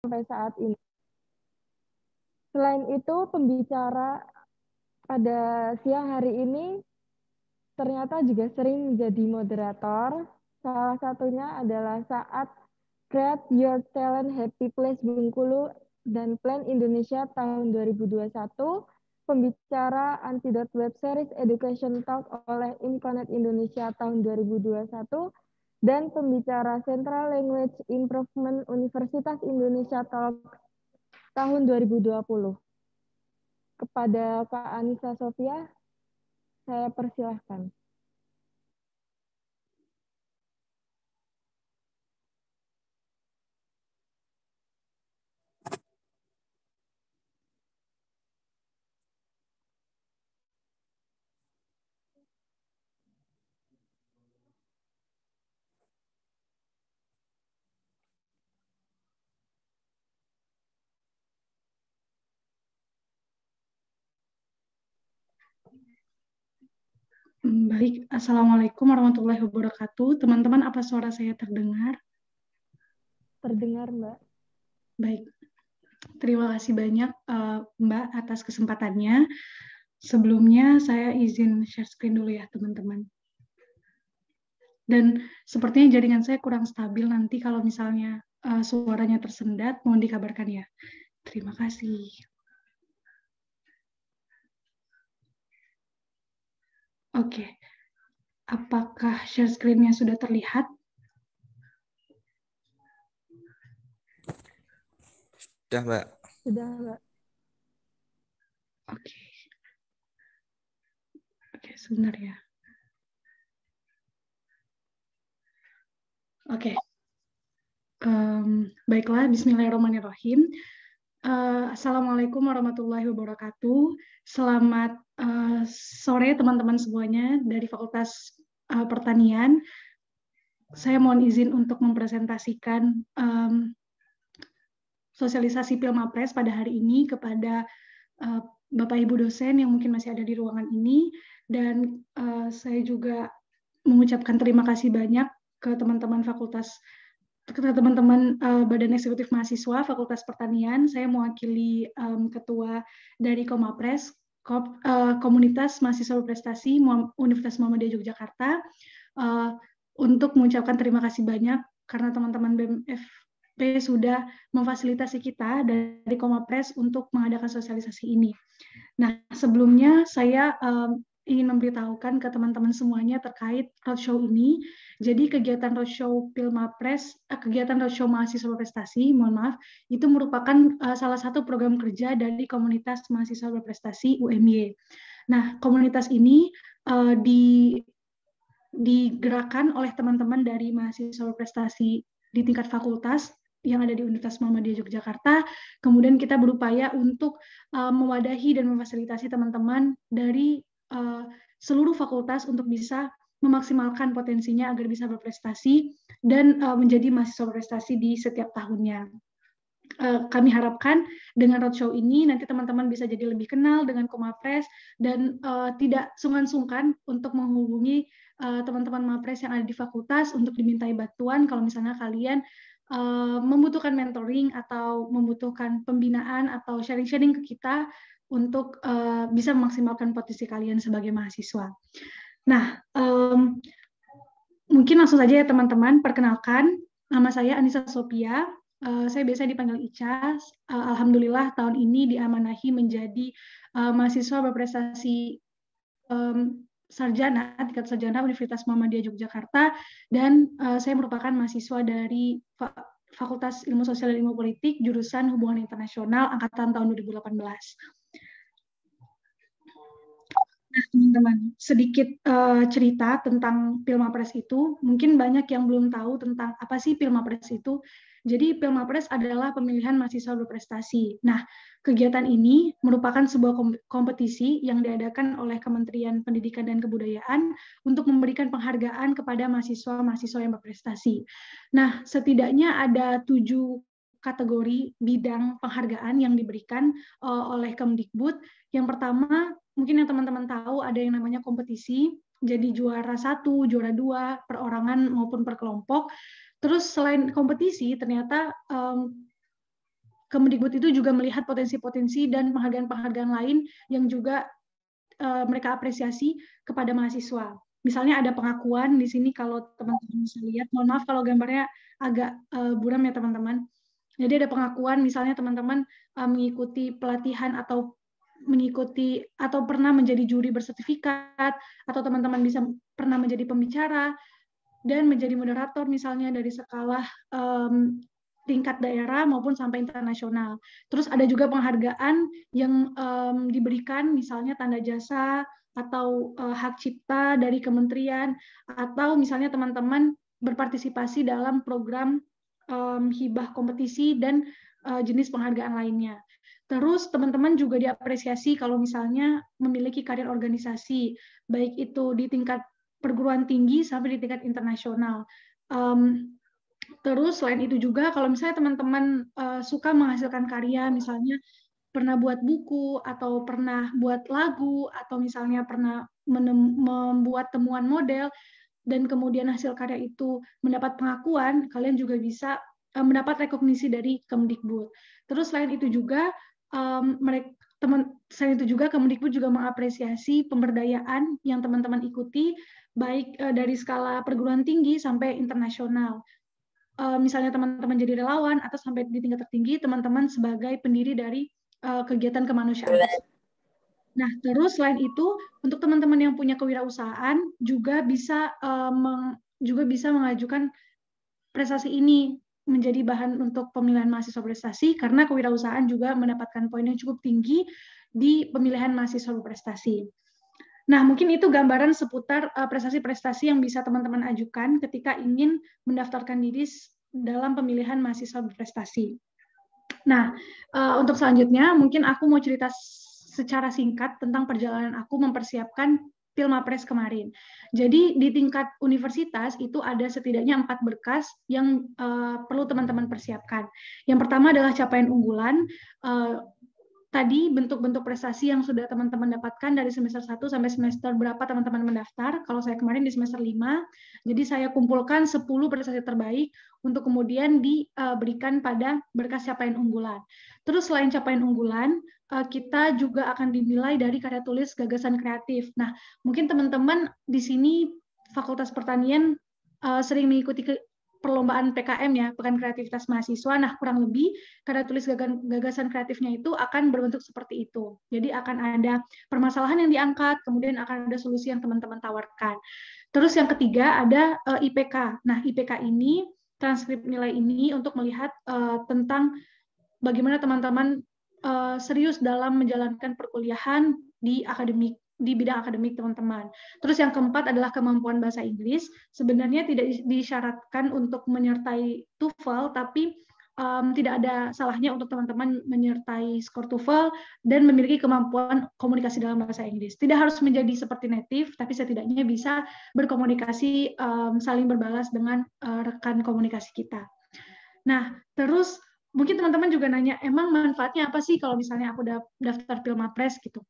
sampai saat ini. Selain itu, pembicara pada siang hari ini ternyata juga sering menjadi moderator. Salah satunya adalah saat Create Your Talent Happy Place Bengkulu dan Plan Indonesia tahun 2021, pembicara Antidote Web Series Education Talk oleh Infonet Indonesia tahun 2021, dan pembicara Central Language Improvement Universitas Indonesia Talk tahun 2020. Kepada Kak Anissa Sofia, saya persilahkan. Baik, Assalamualaikum warahmatullahi wabarakatuh. Teman-teman, apa suara saya terdengar? Terdengar, Mbak. Baik, terima kasih banyak Mbak atas kesempatannya. Sebelumnya saya izin share screen dulu ya teman-teman. Dan sepertinya jaringan saya kurang stabil, nanti kalau misalnya suaranya tersendat, mohon dikabarkan ya. Terima kasih. Oke, apakah share screen-nya sudah terlihat? Sudah, Mbak. Sudah, Mbak. Oke. Oke, sebentar ya. Oke. Baiklah, bismillahirrahmanirrahim. Assalamualaikum warahmatullahi wabarakatuh. Selamat sore teman-teman semuanya dari Fakultas Pertanian. Saya mohon izin untuk mempresentasikan sosialisasi Pilmapres pada hari ini kepada Bapak Ibu dosen yang mungkin masih ada di ruangan ini, dan saya juga mengucapkan terima kasih banyak ke teman-teman Badan Eksekutif Mahasiswa Fakultas Pertanian. Saya mewakili Ketua dari Komapres, Komunitas Mahasiswa Berprestasi Universitas Muhammadiyah Yogyakarta, untuk mengucapkan terima kasih banyak karena teman-teman BMFP sudah memfasilitasi kita dari Komapres untuk mengadakan sosialisasi ini. Nah, sebelumnya saya ingin memberitahukan ke teman-teman semuanya terkait roadshow ini. Jadi kegiatan roadshow Pilmapres, kegiatan roadshow mahasiswa berprestasi, mohon maaf, itu merupakan salah satu program kerja dari komunitas mahasiswa berprestasi UMY. Nah, komunitas ini digerakkan oleh teman-teman dari mahasiswa berprestasi di tingkat fakultas yang ada di Universitas Muhammadiyah Yogyakarta. Kemudian kita berupaya untuk mewadahi dan memfasilitasi teman-teman dari seluruh fakultas untuk bisa memaksimalkan potensinya agar bisa berprestasi dan menjadi mahasiswa berprestasi di setiap tahunnya. Kami harapkan dengan roadshow ini nanti teman-teman bisa jadi lebih kenal dengan Komapres dan tidak sungkan-sungkan untuk menghubungi teman-teman Mapres yang ada di fakultas untuk dimintai bantuan kalau misalnya kalian membutuhkan mentoring atau membutuhkan pembinaan atau sharing-sharing ke kita untuk bisa memaksimalkan potensi kalian sebagai mahasiswa. Nah, mungkin langsung saja ya teman-teman, perkenalkan, nama saya Anissa Sophia, saya biasa dipanggil Ica. Alhamdulillah tahun ini diamanahi menjadi mahasiswa berprestasi sarjana, tingkat sarjana Universitas Muhammadiyah Yogyakarta, dan saya merupakan mahasiswa dari Fakultas Ilmu Sosial dan Ilmu Politik, jurusan Hubungan Internasional, angkatan tahun 2018. Nah, teman-teman, sedikit cerita tentang Pilmapres itu. Mungkin banyak yang belum tahu tentang apa sih Pilmapres itu. Jadi Pilmapres adalah pemilihan mahasiswa berprestasi. Nah, kegiatan ini merupakan sebuah kompetisi yang diadakan oleh Kementerian Pendidikan dan Kebudayaan untuk memberikan penghargaan kepada mahasiswa-mahasiswa yang berprestasi. Nah, setidaknya ada 7 kategori bidang penghargaan yang diberikan oleh Kemdikbud. Yang pertama, mungkin yang teman-teman tahu ada yang namanya kompetisi, jadi juara 1, juara 2, perorangan maupun per kelompok. Terus selain kompetisi, ternyata Kemendikbud itu juga melihat potensi-potensi dan penghargaan-penghargaan lain yang juga mereka apresiasi kepada mahasiswa. Misalnya ada pengakuan di sini, kalau teman-teman bisa lihat, mohon maaf kalau gambarnya agak buram ya teman-teman. Jadi ada pengakuan, misalnya teman-teman mengikuti pelatihan atau mengikuti atau pernah menjadi juri bersertifikat, atau teman-teman bisa pernah menjadi pembicara dan menjadi moderator misalnya dari skala tingkat daerah maupun sampai internasional. Terus ada juga penghargaan yang diberikan, misalnya tanda jasa atau hak cipta dari kementerian, atau misalnya teman-teman berpartisipasi dalam program hibah kompetisi dan jenis penghargaan lainnya. Terus teman-teman juga diapresiasi kalau misalnya memiliki karir organisasi, baik itu di tingkat perguruan tinggi sampai di tingkat internasional. Terus selain itu juga kalau misalnya teman-teman suka menghasilkan karya, misalnya pernah buat buku atau pernah buat lagu atau misalnya pernah membuat temuan model dan kemudian hasil karya itu mendapat pengakuan, kalian juga bisa mendapat rekognisi dari Kemdikbud. Terus selain itu juga selain itu juga Kemdikbud juga mengapresiasi pemberdayaan yang teman-teman ikuti, baik dari skala perguruan tinggi sampai internasional. Misalnya teman-teman jadi relawan atau sampai di tingkat tertinggi teman-teman sebagai pendiri dari kegiatan kemanusiaan. Nah, terus selain itu untuk teman-teman yang punya kewirausahaan juga bisa mengajukan prestasi ini menjadi bahan untuk pemilihan mahasiswa prestasi, karena kewirausahaan juga mendapatkan poin yang cukup tinggi di pemilihan mahasiswa prestasi. Nah, mungkin itu gambaran seputar prestasi-prestasi yang bisa teman-teman ajukan ketika ingin mendaftarkan diri dalam pemilihan mahasiswa berprestasi. Nah, untuk selanjutnya mungkin aku mau cerita secara singkat tentang perjalanan aku mempersiapkan Pilmapres kemarin. Jadi di tingkat universitas itu ada setidaknya 4 berkas yang perlu teman-teman persiapkan. Yang pertama adalah capaian unggulan. Tadi bentuk-bentuk prestasi yang sudah teman-teman dapatkan dari semester 1 sampai semester berapa teman-teman mendaftar. Kalau saya kemarin di semester 5, jadi saya kumpulkan 10 prestasi terbaik untuk kemudian diberikan pada berkas capaian unggulan. Terus selain capaian unggulan, kita juga akan dinilai dari karya tulis gagasan kreatif. Nah, mungkin teman-teman di sini Fakultas Pertanian sering mengikuti perlombaan PKM ya, Pekan Kreativitas Mahasiswa. Nah, kurang lebih karya tulis gagasan kreatifnya itu akan berbentuk seperti itu. Jadi akan ada permasalahan yang diangkat, kemudian akan ada solusi yang teman-teman tawarkan. Terus yang ketiga ada IPK. Nah, IPK ini, transkrip nilai ini untuk melihat tentang bagaimana teman-teman serius dalam menjalankan perkuliahan di bidang akademik teman-teman. Terus yang keempat adalah kemampuan bahasa Inggris. Sebenarnya tidak disyaratkan untuk menyertai TOEFL, tapi tidak ada salahnya untuk teman-teman menyertai skor TOEFL dan memiliki kemampuan komunikasi dalam bahasa Inggris. Tidak harus menjadi seperti native, tapi setidaknya bisa berkomunikasi, saling berbalas dengan rekan komunikasi kita. Nah, terus mungkin teman-teman juga nanya, emang manfaatnya apa sih kalau misalnya aku daftar Pilmapres gitu?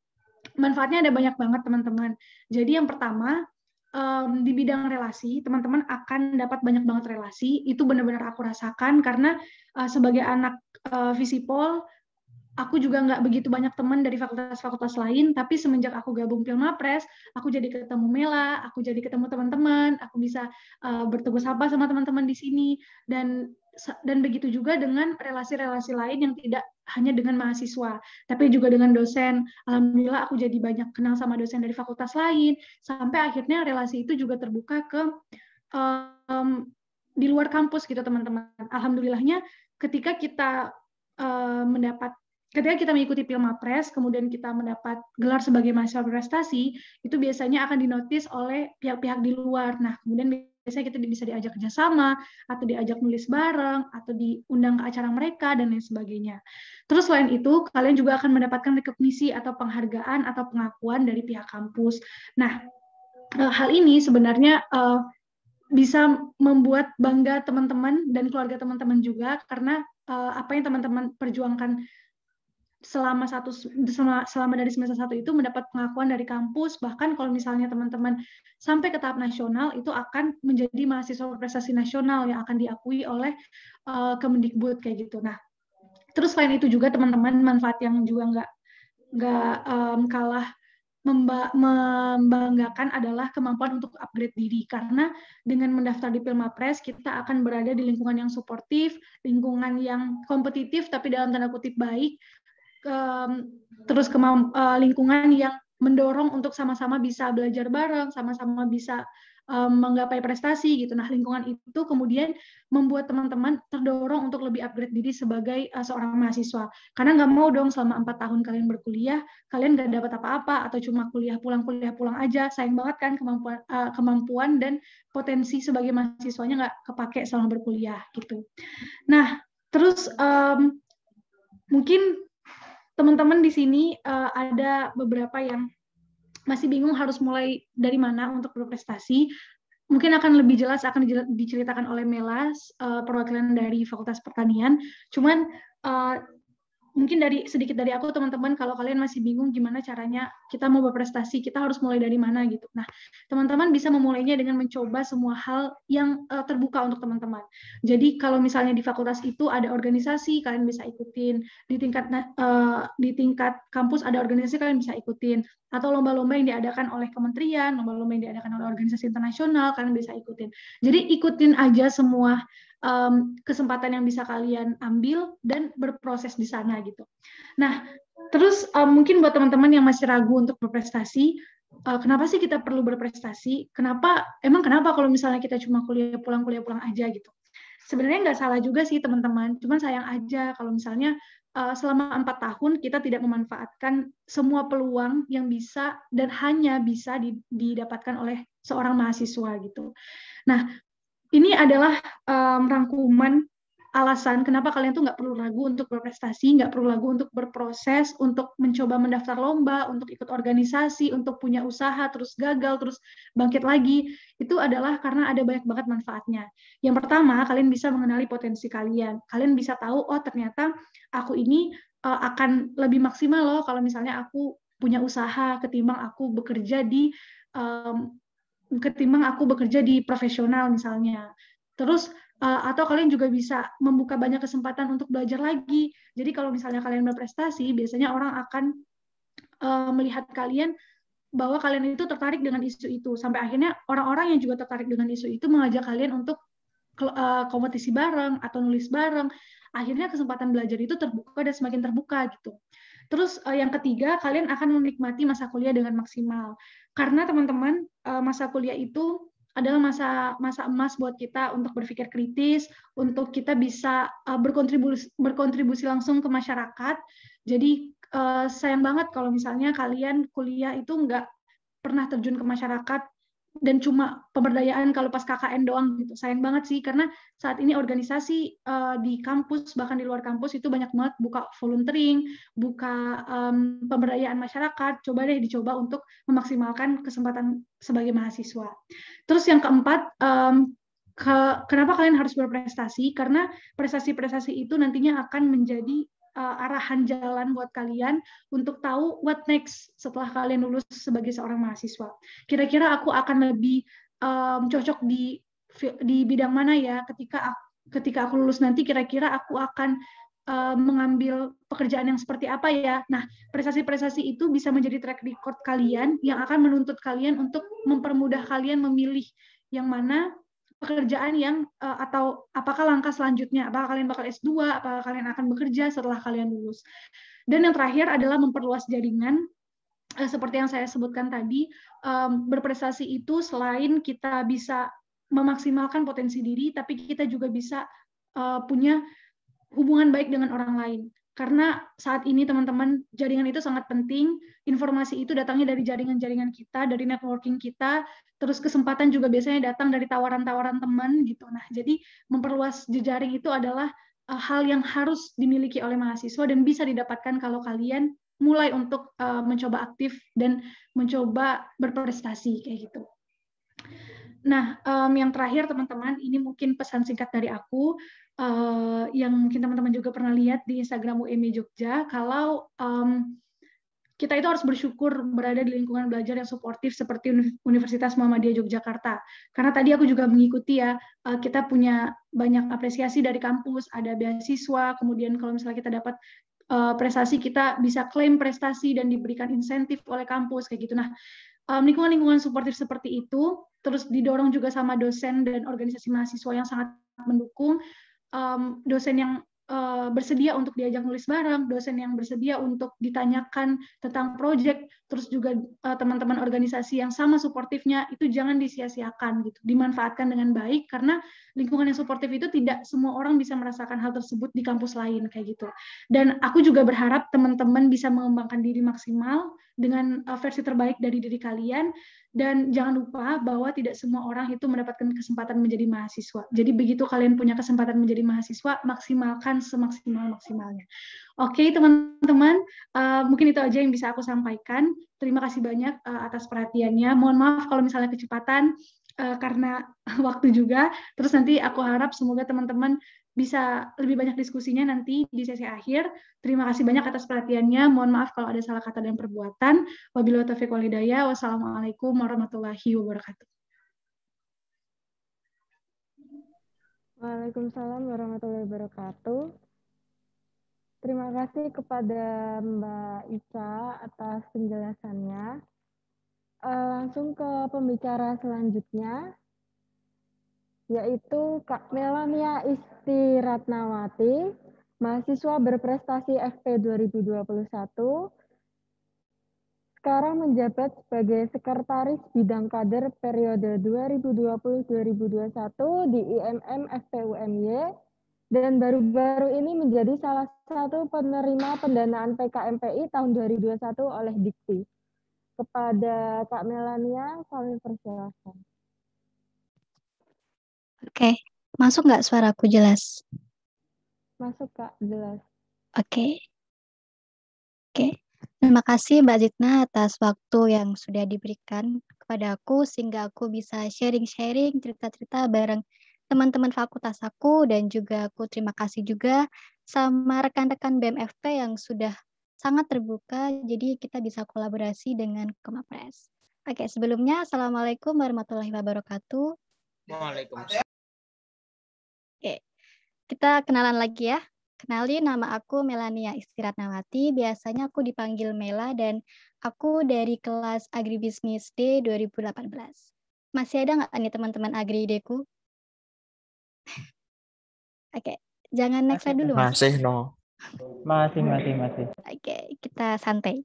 Manfaatnya ada banyak banget teman-teman. Jadi yang pertama, di bidang relasi, teman-teman akan dapat banyak banget relasi. Itu benar-benar aku rasakan karena sebagai anak Visipol, aku juga nggak begitu banyak teman dari fakultas-fakultas lain, tapi semenjak aku gabung Pilmapres, aku jadi ketemu Mela, aku jadi ketemu teman-teman, aku bisa bertegur sapa sama teman-teman di sini, dan begitu juga dengan relasi-relasi lain yang tidak hanya dengan mahasiswa, tapi juga dengan dosen. Alhamdulillah aku jadi banyak kenal sama dosen dari fakultas lain, sampai akhirnya relasi itu juga terbuka ke di luar kampus gitu teman-teman. Alhamdulillahnya ketika kita ketika kita mengikuti Pilmapres, kemudian kita mendapat gelar sebagai mahasiswa berprestasi, itu biasanya akan dinotis oleh pihak-pihak di luar. Nah, kemudian biasanya kita bisa diajak kerjasama, atau diajak nulis bareng, atau diundang ke acara mereka, dan lain sebagainya. Terus selain itu, kalian juga akan mendapatkan rekognisi atau penghargaan atau pengakuan dari pihak kampus. Nah, hal ini sebenarnya bisa membuat bangga teman-teman dan keluarga teman-teman juga, karena apa yang teman-teman perjuangkan selama dari semester 1 itu mendapat pengakuan dari kampus. Bahkan kalau misalnya teman-teman sampai ke tahap nasional, itu akan menjadi mahasiswa berprestasi nasional yang akan diakui oleh Kemendikbud kayak gitu. Nah, Terus selain itu juga teman-teman, manfaat yang juga nggak kalah membanggakan adalah kemampuan untuk upgrade diri, karena dengan mendaftar di Pilmapres kita akan berada di lingkungan yang suportif, lingkungan yang kompetitif tapi dalam tanda kutip baik, terus lingkungan yang mendorong untuk sama-sama bisa belajar bareng, sama-sama bisa menggapai prestasi gitu. Nah, lingkungan itu kemudian membuat teman-teman terdorong untuk lebih upgrade diri sebagai seorang mahasiswa. Karena nggak mau dong selama 4 tahun kalian berkuliah, kalian nggak dapat apa-apa atau cuma kuliah pulang aja. Sayang banget kan kemampuan dan potensi sebagai mahasiswanya nggak kepake selama berkuliah gitu. Nah, terus mungkin teman-teman di sini ada beberapa yang masih bingung harus mulai dari mana untuk berprestasi. Mungkin akan lebih jelas akan diceritakan oleh Melas, perwakilan dari Fakultas Pertanian. Cuman mungkin sedikit dari aku, teman-teman, kalau kalian masih bingung gimana caranya kita mau berprestasi, kita harus mulai dari mana gitu. Nah, teman-teman bisa memulainya dengan mencoba semua hal yang terbuka untuk teman-teman. Jadi kalau misalnya di fakultas itu ada organisasi, kalian bisa ikutin. Di tingkat kampus ada organisasi, kalian bisa ikutin. Atau lomba-lomba yang diadakan oleh kementerian, lomba-lomba yang diadakan oleh organisasi internasional, kalian bisa ikutin. Jadi ikutin aja semua kesempatan yang bisa kalian ambil dan berproses di sana gitu. Nah, terus mungkin buat teman-teman yang masih ragu untuk berprestasi, kenapa sih kita perlu berprestasi? Emang kenapa kalau misalnya kita cuma kuliah pulang aja gitu? Sebenarnya nggak salah juga sih teman-teman, cuman sayang aja kalau misalnya selama 4 tahun kita tidak memanfaatkan semua peluang yang bisa dan hanya bisa didapatkan oleh seorang mahasiswa gitu. Nah, ini adalah rangkuman alasan kenapa kalian tuh nggak perlu ragu untuk berprestasi, nggak perlu ragu untuk berproses, untuk mencoba mendaftar lomba, untuk ikut organisasi, untuk punya usaha, terus gagal, terus bangkit lagi. Itu adalah karena ada banyak banget manfaatnya. Yang pertama, kalian bisa mengenali potensi kalian. Kalian bisa tahu, oh ternyata aku ini akan lebih maksimal loh kalau misalnya aku punya usaha ketimbang aku bekerja di profesional misalnya. Terus atau kalian juga bisa membuka banyak kesempatan untuk belajar lagi. Jadi kalau misalnya kalian berprestasi, biasanya orang akan melihat kalian bahwa kalian itu tertarik dengan isu itu. Sampai akhirnya orang-orang yang juga tertarik dengan isu itu mengajak kalian untuk kompetisi bareng atau nulis bareng. Akhirnya kesempatan belajar itu terbuka dan semakin terbuka gitu. Terus yang ketiga, kalian akan menikmati masa kuliah dengan maksimal. Karena teman-teman, masa kuliah itu adalah masa emas buat kita untuk berpikir kritis, untuk kita bisa berkontribusi langsung ke masyarakat. Jadi sayang banget kalau misalnya kalian kuliah itu nggak pernah terjun ke masyarakat dan cuma pemberdayaan kalau pas KKN doang gitu. Sayang banget sih, karena saat ini organisasi di kampus, bahkan di luar kampus itu banyak banget buka volunteering, buka pemberdayaan masyarakat. Coba deh dicoba untuk memaksimalkan kesempatan sebagai mahasiswa. Terus yang keempat, kenapa kalian harus berprestasi? Karena prestasi-prestasi itu nantinya akan menjadi arahan jalan buat kalian untuk tahu what next setelah kalian lulus sebagai seorang mahasiswa. Kira-kira aku akan lebih cocok di bidang mana ya ketika aku lulus nanti, kira-kira aku akan mengambil pekerjaan yang seperti apa ya. Nah, prestasi-prestasi itu bisa menjadi track record kalian yang akan menuntut kalian untuk mempermudah kalian memilih yang mana pekerjaan yang atau apakah langkah selanjutnya, apakah kalian bakal S2, apakah kalian akan bekerja setelah kalian lulus. Dan yang terakhir adalah memperluas jaringan. Seperti yang saya sebutkan tadi, berprestasi itu selain kita bisa memaksimalkan potensi diri, tapi kita juga bisa punya hubungan baik dengan orang lain. Karena saat ini teman-teman, jaringan itu sangat penting. Informasi itu datangnya dari jaringan-jaringan kita, dari networking kita, terus kesempatan juga biasanya datang dari tawaran-tawaran teman gitu. Nah, jadi memperluas jejaring itu adalah hal yang harus dimiliki oleh mahasiswa dan bisa didapatkan kalau kalian mulai untuk mencoba aktif dan mencoba berprestasi kayak gitu. Nah, yang terakhir teman-teman, ini mungkin pesan singkat dari aku. Yang mungkin teman-teman juga pernah lihat di Instagram UMI Jogja, kalau kita itu harus bersyukur berada di lingkungan belajar yang suportif seperti Universitas Muhammadiyah Yogyakarta. Karena tadi aku juga mengikuti ya, kita punya banyak apresiasi dari kampus, ada beasiswa, kemudian kalau misalnya kita dapat prestasi, kita bisa klaim prestasi dan diberikan insentif oleh kampus kayak gitu. Nah, lingkungan-lingkungan suportif seperti itu, terus didorong juga sama dosen dan organisasi mahasiswa yang sangat mendukung, dosen yang bersedia untuk diajak nulis bareng, dosen yang bersedia untuk ditanyakan tentang proyek, terus juga teman-teman organisasi yang sama suportifnya, itu jangan disia-siakan gitu, dimanfaatkan dengan baik, karena lingkungan yang suportif itu tidak semua orang bisa merasakan hal tersebut di kampus lain kayak gitu. Dan aku juga berharap teman-teman bisa mengembangkan diri maksimal dengan versi terbaik dari diri kalian, dan jangan lupa bahwa tidak semua orang itu mendapatkan kesempatan menjadi mahasiswa. Jadi begitu kalian punya kesempatan menjadi mahasiswa, maksimalkan semaksimal-maksimalnya. Oke, teman-teman, mungkin itu aja yang bisa aku sampaikan. Terima kasih banyak atas perhatiannya. Mohon maaf kalau misalnya kecepatan, karena waktu juga. Terus nanti aku harap semoga teman-teman bisa lebih banyak diskusinya nanti di sesi akhir. Terima kasih banyak atas perhatiannya. Mohon maaf kalau ada salah kata dan perbuatan. Wabillahi taufiq wal hidayah. Wassalamualaikum warahmatullahi wabarakatuh. Waalaikumsalam warahmatullahi wabarakatuh. Terima kasih kepada Mbak Ica atas penjelasannya. Langsung ke pembicara selanjutnya, yaitu Kak Melania Istiratnawati, mahasiswa berprestasi FP 2021, sekarang menjabat sebagai Sekretaris Bidang Kader periode 2020-2021 di IMM FPUMY, dan baru-baru ini menjadi salah satu penerima pendanaan PKMPI tahun 2021 oleh Dikti. Kepada Kak Melania, kami persilahkan. Oke, masuk nggak suaraku jelas? Masuk Kak, jelas. Oke. Terima kasih Mbak Zitna atas waktu yang sudah diberikan kepada aku sehingga aku bisa sharing-sharing cerita-cerita bareng teman-teman fakultas aku, dan juga aku terima kasih juga sama rekan-rekan BMFP yang sudah sangat terbuka, jadi kita bisa kolaborasi dengan Komapres. Oke, sebelumnya Assalamualaikum warahmatullahi wabarakatuh. Waalaikumsalam. Oke, kita kenalan lagi ya. Kenalin, nama aku Melania Istiratnawati, biasanya aku dipanggil Mela, dan aku dari kelas Agribisnis D 2018. Masih ada nggak nih teman-teman Agri D-ku? Oke, jangan next slide dulu, Mas. Masih, no. Masih. Oke, kita santai.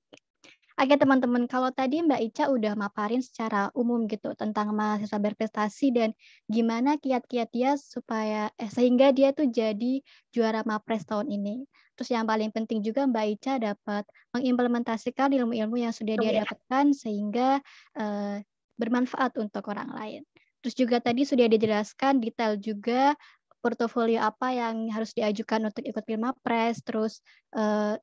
Oke teman-teman, kalau tadi Mbak Ica udah maparin secara umum gitu tentang mahasiswa berprestasi dan gimana kiat-kiat dia supaya sehingga dia tuh jadi juara Mapres tahun ini. Terus yang paling penting juga Mbak Ica dapat mengimplementasikan ilmu-ilmu yang sudah dia dapatkan sehingga bermanfaat untuk orang lain. Terus juga tadi sudah dijelaskan detail juga portofolio apa yang harus diajukan untuk ikut Pilmapres, terus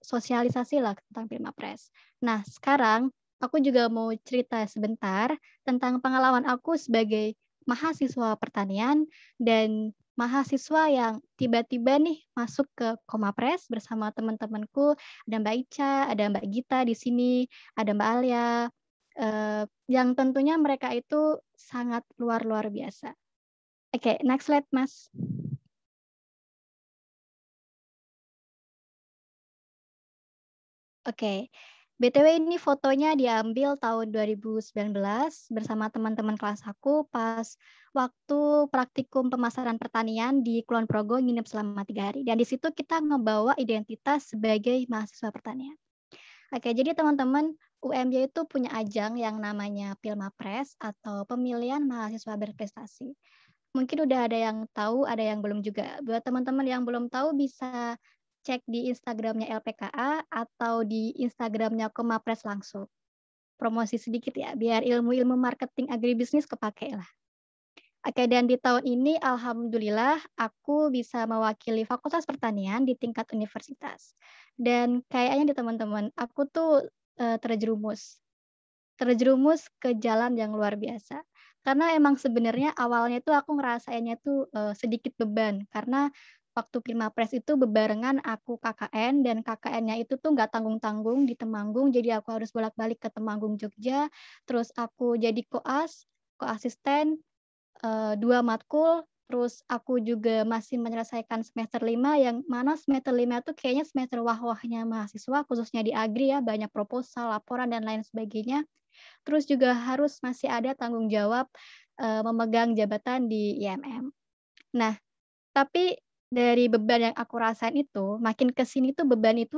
sosialisasi lah tentang Pilmapres. Nah, sekarang aku juga mau cerita sebentar tentang pengalaman aku sebagai mahasiswa pertanian dan mahasiswa yang tiba-tiba nih masuk ke Komapres bersama teman-temanku. Ada Mbak Ica, ada Mbak Gita di sini, ada Mbak Alia, yang tentunya mereka itu sangat luar biasa. Oke, next slide, Mas. Oke, BTW ini fotonya diambil tahun 2019 bersama teman-teman kelas aku pas waktu praktikum pemasaran pertanian di Kulon Progo, nginep selama 3 hari. Dan di situ kita ngebawa identitas sebagai mahasiswa pertanian. Oke, jadi teman-teman, UMY itu punya ajang yang namanya Pilmapres atau pemilihan mahasiswa berprestasi. Mungkin udah ada yang tahu, ada yang belum juga. Buat teman-teman yang belum tahu bisa cek di Instagramnya LPKA atau di Instagramnya Komapres langsung. Promosi sedikit ya, biar ilmu-ilmu marketing agribisnis kepake lah. Oke, dan di tahun ini alhamdulillah aku bisa mewakili Fakultas Pertanian di tingkat universitas. Dan kayaknya di teman-teman, aku tuh terjerumus ke jalan yang luar biasa. Karena emang sebenarnya awalnya tuh aku ngerasainnya tuh sedikit beban, karena waktu Pilmapres itu bebarengan aku KKN, dan KKN-nya itu tuh nggak tanggung-tanggung di Temanggung, jadi aku harus bolak-balik ke Temanggung, Jogja. Terus aku jadi koas, koasisten, 2 matkul, terus aku juga masih menyelesaikan semester 5, yang mana semester 5 itu kayaknya semester wah-wahnya mahasiswa, khususnya di Agri ya, banyak proposal, laporan, dan lain sebagainya. Terus juga harus masih ada tanggung jawab memegang jabatan di IMM. Nah, tapi dari beban yang aku rasain itu, makin ke sini tuh beban itu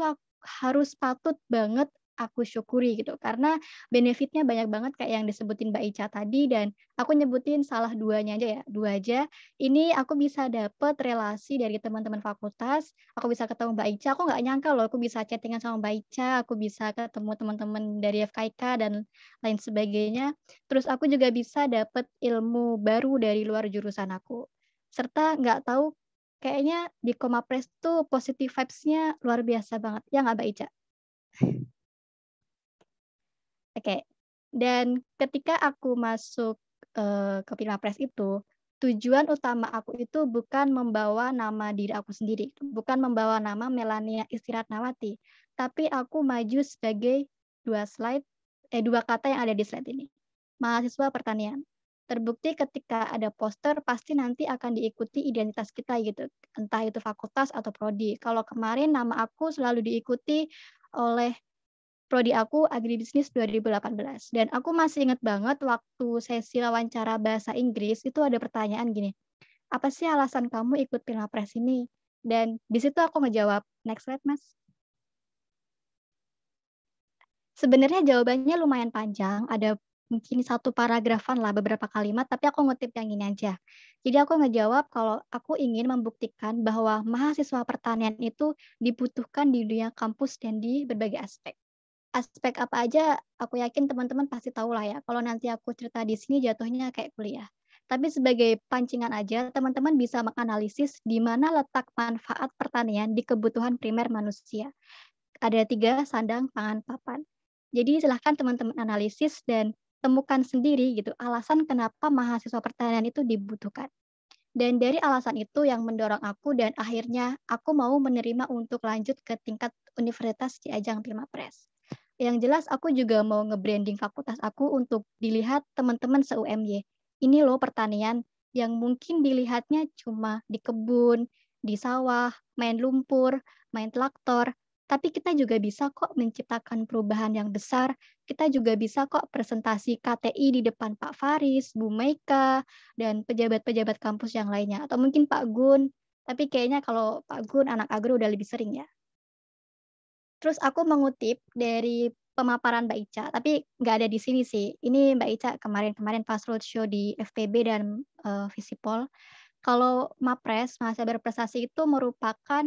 harus patut banget aku syukuri gitu. Karena benefitnya banyak banget kayak yang disebutin Mbak Ica tadi, dan aku nyebutin salah 2-nya aja ya, 2 aja. Ini aku bisa dapet relasi dari teman-teman fakultas, aku bisa ketemu Mbak Ica, aku nggak nyangka loh aku bisa chatting sama Mbak Ica, aku bisa ketemu teman-teman dari FKIK dan lain sebagainya. Terus aku juga bisa dapet ilmu baru dari luar jurusan aku. Serta nggak tahu, kayaknya di Komapres tuh positive vibes-nya luar biasa banget, ya nggak Mbak Ica? Oke, dan ketika aku masuk, ke Pilmapres itu, tujuan utama aku itu bukan membawa nama diri aku sendiri, bukan membawa nama Melania Istiratnawati, tapi aku maju sebagai 2 kata yang ada di slide ini, mahasiswa pertanian. Terbukti ketika ada poster pasti nanti akan diikuti identitas kita gitu, entah itu fakultas atau prodi. Kalau kemarin nama aku selalu diikuti oleh prodi aku agribisnis 2018, dan aku masih inget banget waktu sesi wawancara bahasa Inggris itu ada pertanyaan gini, "Apa sih alasan kamu ikut Pilmapres ini?" Dan di situ aku ngejawab, next slide Mas. Sebenarnya jawabannya lumayan panjang, ada mungkin 1 paragrafan lah, beberapa kalimat, tapi aku ngutip yang ini aja. Jadi aku ngejawab kalau aku ingin membuktikan bahwa mahasiswa pertanian itu dibutuhkan di dunia kampus dan di berbagai aspek. Aspek apa aja, aku yakin teman-teman pasti tahu lah ya, kalau nanti aku cerita di sini jatuhnya kayak kuliah. Tapi sebagai pancingan aja, teman-teman bisa menganalisis di mana letak manfaat pertanian di kebutuhan primer manusia. Ada 3, sandang, pangan, papan. Jadi silahkan teman-teman analisis dan temukan sendiri gitu, alasan kenapa mahasiswa pertanian itu dibutuhkan. Dan dari alasan itu yang mendorong aku dan akhirnya aku mau menerima untuk lanjut ke tingkat universitas di ajang Pilmapres. Yang jelas aku juga mau nge-branding fakultas aku untuk dilihat teman-teman se-UMY. Ini loh pertanian yang mungkin dilihatnya cuma di kebun, di sawah, main lumpur, main traktor, tapi kita juga bisa kok menciptakan perubahan yang besar. Kita juga bisa kok presentasi KTI di depan Pak Faris, Bu Meika, dan pejabat-pejabat kampus yang lainnya. Atau mungkin Pak Gun, tapi kayaknya kalau Pak Gun anak agro udah lebih sering ya. Terus aku mengutip dari pemaparan Mbak Ica, tapi nggak ada di sini sih. Ini Mbak Ica kemarin-kemarin pas roadshow di FPB dan Visipol. Kalau MAPRES, mahasiswa berprestasi itu merupakan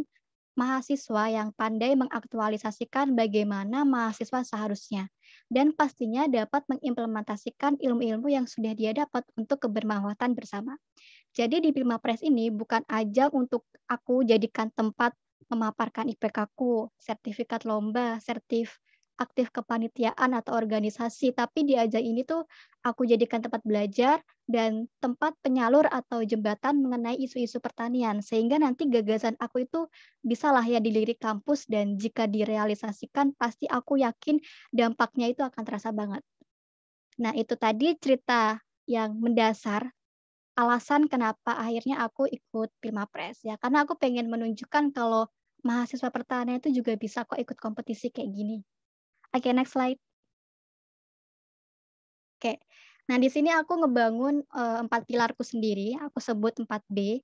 mahasiswa yang pandai mengaktualisasikan bagaimana mahasiswa seharusnya, dan pastinya dapat mengimplementasikan ilmu-ilmu yang sudah dia dapat untuk kebermanfaatan bersama. Jadi di Pilmapres ini bukan ajang untuk aku jadikan tempat memaparkan IPK-ku, sertifikat lomba, aktif kepanitiaan atau organisasi, tapi di ajang ini tuh aku jadikan tempat belajar dan tempat penyalur atau jembatan mengenai isu-isu pertanian, sehingga nanti gagasan aku itu bisalah ya dilirik kampus, dan jika direalisasikan pasti aku yakin dampaknya itu akan terasa banget. Nah, itu tadi cerita yang mendasar alasan kenapa akhirnya aku ikut Pilmapres ya, karena aku pengen menunjukkan kalau mahasiswa pertanian itu juga bisa kok ikut kompetisi kayak gini. Oke, next slide. Oke. Nah, di sini aku ngebangun 4 pilarku sendiri, aku sebut 4B.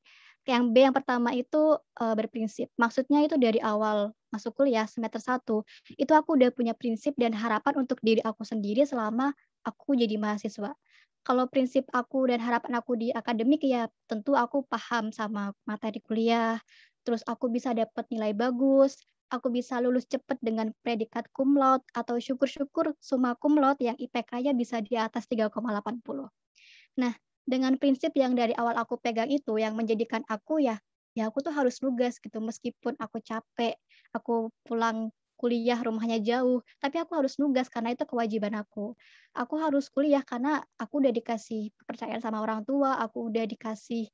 Yang B yang pertama itu berprinsip. Maksudnya itu dari awal masuk kuliah semester 1, itu aku udah punya prinsip dan harapan untuk diri aku sendiri selama aku jadi mahasiswa. Kalau prinsip aku dan harapan aku di akademik ya tentu aku paham sama materi kuliah, terus aku bisa dapat nilai bagus, aku bisa lulus cepat dengan predikat cum laude, atau syukur-syukur summa cum laude yang IPK-nya bisa di atas 3,80. Nah, dengan prinsip yang dari awal aku pegang itu yang menjadikan aku ya aku tuh harus lugas gitu meskipun aku capek, aku pulang kuliah rumahnya jauh, tapi aku harus nugas karena itu kewajiban aku. Aku harus kuliah karena aku udah dikasih kepercayaan sama orang tua, aku udah dikasih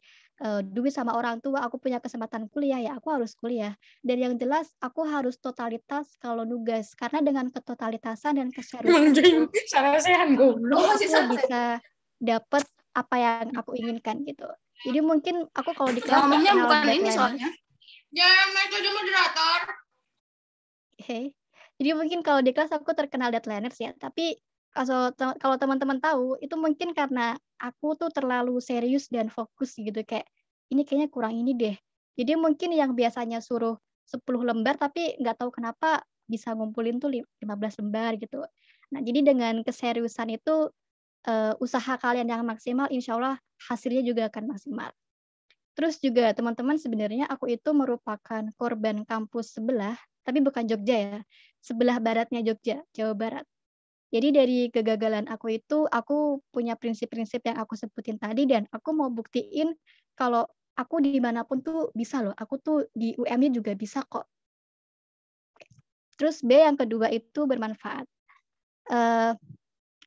duit sama orang tua, aku punya kesempatan kuliah, ya aku harus kuliah. Dan yang jelas aku harus totalitas kalau nugas, karena dengan ketotalitasan dan keseriusan itu Salah sehan goblok. aku bisa dapet apa yang aku inginkan gitu. Jadi mungkin aku kalau di kelas Ngomongnya terkenal bukan ini deadliner. soalnya. Jangan jadi moderator. Oke. Jadi mungkin kalau di kelas aku terkenal deadliners ya, tapi kalau teman-teman tahu itu mungkin karena aku tuh terlalu serius dan fokus gitu, kayak ini kayaknya kurang ini deh. Jadi mungkin yang biasanya suruh 10 lembar tapi nggak tahu kenapa bisa ngumpulin tuh 15 lembar gitu. Nah, jadi dengan keseriusan itu usaha kalian yang maksimal, insya Allah hasilnya juga akan maksimal. Terus juga teman-teman sebenarnya aku itu merupakan korban kampus sebelah, tapi bukan Jogja ya, sebelah baratnya Jogja, Jawa Barat. Jadi dari kegagalan aku itu, aku punya prinsip-prinsip yang aku sebutin tadi dan aku mau buktiin kalau aku dimanapun tuh bisa loh, aku tuh di UM-nya juga bisa kok. Terus B yang kedua itu bermanfaat.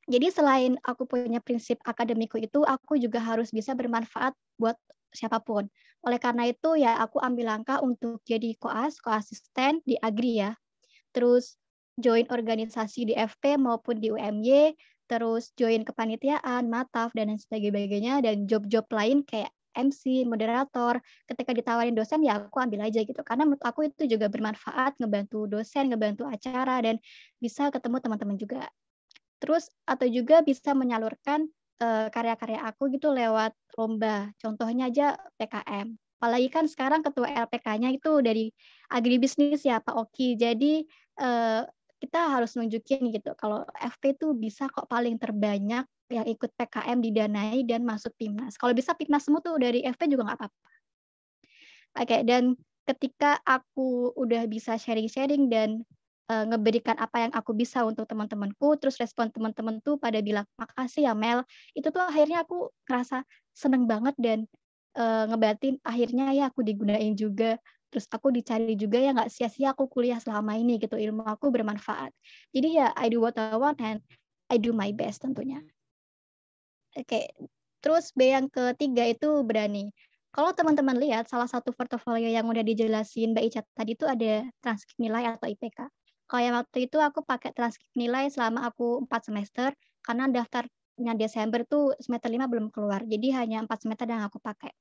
Jadi selain aku punya prinsip akademiku itu, aku juga harus bisa bermanfaat buat siapapun. Oleh karena itu ya aku ambil langkah untuk jadi koasisten di Agri ya. Terus join organisasi di FP maupun di UMY, terus join kepanitiaan, mataf, dan lain sebagainya, dan job-job lain kayak MC, moderator. Ketika ditawarin dosen ya aku ambil aja gitu. Karena menurut aku itu juga bermanfaat, ngebantu dosen, ngebantu acara, dan bisa ketemu teman-teman juga. Terus atau juga bisa menyalurkan karya-karya aku gitu lewat lomba. Contohnya aja PKM. Apalagi kan sekarang ketua LPK-nya itu dari agribisnis ya Pak Oki. Jadi kita harus nunjukin gitu kalau FP itu bisa kok paling terbanyak yang ikut PKM didanai dan masuk PIMNAS. Kalau bisa PIMNAS semua tuh dari FP juga nggak apa-apa. Oke, dan ketika aku udah bisa sharing-sharing dan ngeberikan apa yang aku bisa untuk teman-temanku, terus respon teman-teman tuh pada bilang, "Makasih ya Mel." Itu tuh akhirnya aku ngerasa seneng banget dan ngebatin akhirnya ya aku digunain juga, terus aku dicari juga ya nggak sia-sia aku kuliah selama ini gitu, ilmu aku bermanfaat. Jadi ya I do what I want and I do my best tentunya. Oke, terus B yang ketiga itu berani. Kalau teman-teman lihat salah satu portofolio yang udah dijelasin Mbak Ica tadi itu ada transkrip nilai atau IPK. Kalau yang waktu itu aku pakai transkrip nilai selama aku 4 semester, karena daftarnya Desember tuh semester 5 belum keluar, jadi hanya 4 semester yang aku pakai.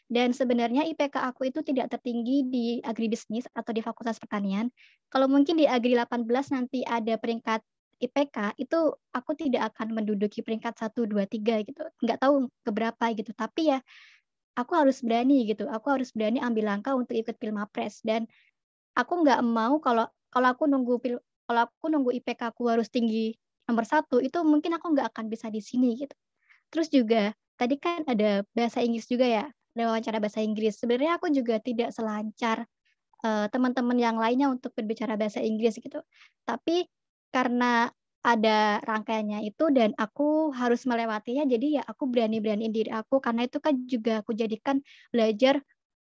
Dan sebenarnya IPK aku itu tidak tertinggi di agribisnis atau di Fakultas Pertanian. Kalau mungkin di Agri 18 nanti ada peringkat IPK, itu aku tidak akan menduduki peringkat 1, 2, 3 gitu. Nggak tahu keberapa gitu, tapi ya aku harus berani gitu. Aku harus berani ambil langkah untuk ikut Pilmapres dan aku nggak mau kalau aku nunggu IPK aku harus tinggi nomor 1, itu mungkin aku nggak akan bisa di sini gitu. Terus juga tadi kan ada bahasa Inggris juga ya, ada wawancara bahasa Inggris. Sebenarnya aku juga tidak selancar teman-teman yang lainnya untuk berbicara bahasa Inggris gitu. Tapi karena ada rangkaiannya itu dan aku harus melewatinya, jadi ya aku berani-beraniin diri aku karena itu kan juga aku jadikan belajar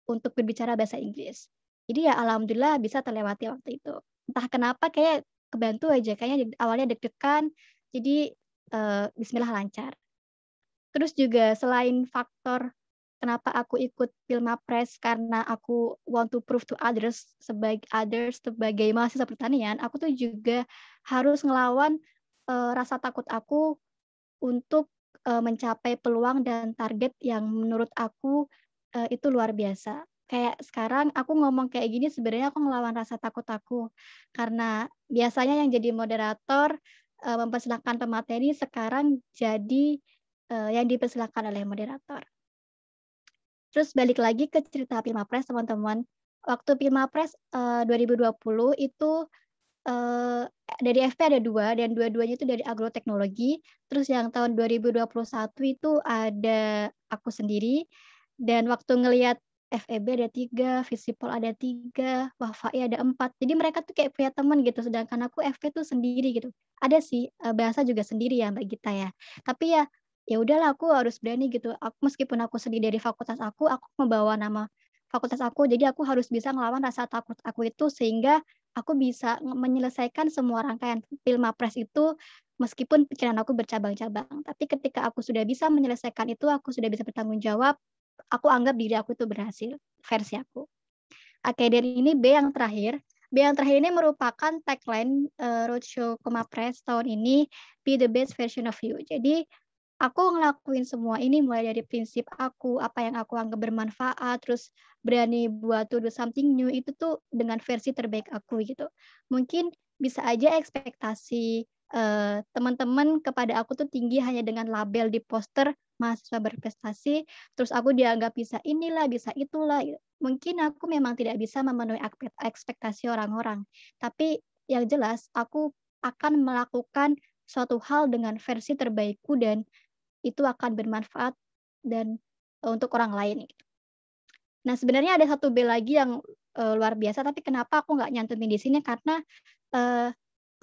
untuk berbicara bahasa Inggris. Jadi ya alhamdulillah bisa terlewati waktu itu. Entah kenapa kayak kebantu aja, kayaknya awalnya deg-degan, jadi bismillah lancar. Terus juga selain faktor kenapa aku ikut Pilmapres karena aku want to prove to others sebagai mahasiswa pertanian, aku tuh juga harus ngelawan rasa takut aku untuk mencapai peluang dan target yang menurut aku itu luar biasa. Kayak sekarang aku ngomong kayak gini sebenarnya aku ngelawan rasa takut aku. Karena biasanya yang jadi moderator mempersilahkan pemateri sekarang jadi yang dipersilakan oleh moderator. Terus balik lagi ke cerita Pilmapres teman-teman. Waktu Pilmapres 2020 itu dari FP ada 2 dan dua-duanya itu dari agroteknologi. Terus yang tahun 2021 itu ada aku sendiri dan waktu ngelihat FEB ada 3, Visipol ada 3, Wafai ada 4. Jadi mereka tuh kayak punya teman gitu, sedangkan aku FP tuh sendiri gitu. Ada sih bahasa juga sendiri ya Mbak Gita ya. Tapi ya udahlah aku harus berani gitu. Aku meskipun aku sendiri dari fakultas aku membawa nama fakultas aku. Jadi aku harus bisa ngelawan rasa takut aku itu sehingga aku bisa menyelesaikan semua rangkaian Pilmapres itu meskipun pikiran aku bercabang-cabang. Tapi ketika aku sudah bisa menyelesaikan itu, aku sudah bisa bertanggung jawab, aku anggap diri aku itu berhasil, versi aku. Oke, dan ini B yang terakhir. B yang terakhir ini merupakan tagline Roadshow Komapres tahun ini, Be the best version of you. Jadi, aku ngelakuin semua ini mulai dari prinsip aku, apa yang aku anggap bermanfaat, terus berani buat to do something new, itu tuh dengan versi terbaik aku gitu. Mungkin bisa aja ekspektasi teman-teman kepada aku tuh tinggi hanya dengan label di poster mahasiswa berprestasi, terus aku dianggap bisa inilah, bisa itulah. Gitu. Mungkin aku memang tidak bisa memenuhi ekspektasi orang-orang, tapi yang jelas aku akan melakukan suatu hal dengan versi terbaikku dan itu akan bermanfaat dan untuk orang lain. Nah, sebenarnya ada satu B lagi yang luar biasa, tapi kenapa aku nggak nyantumin di sini? Karena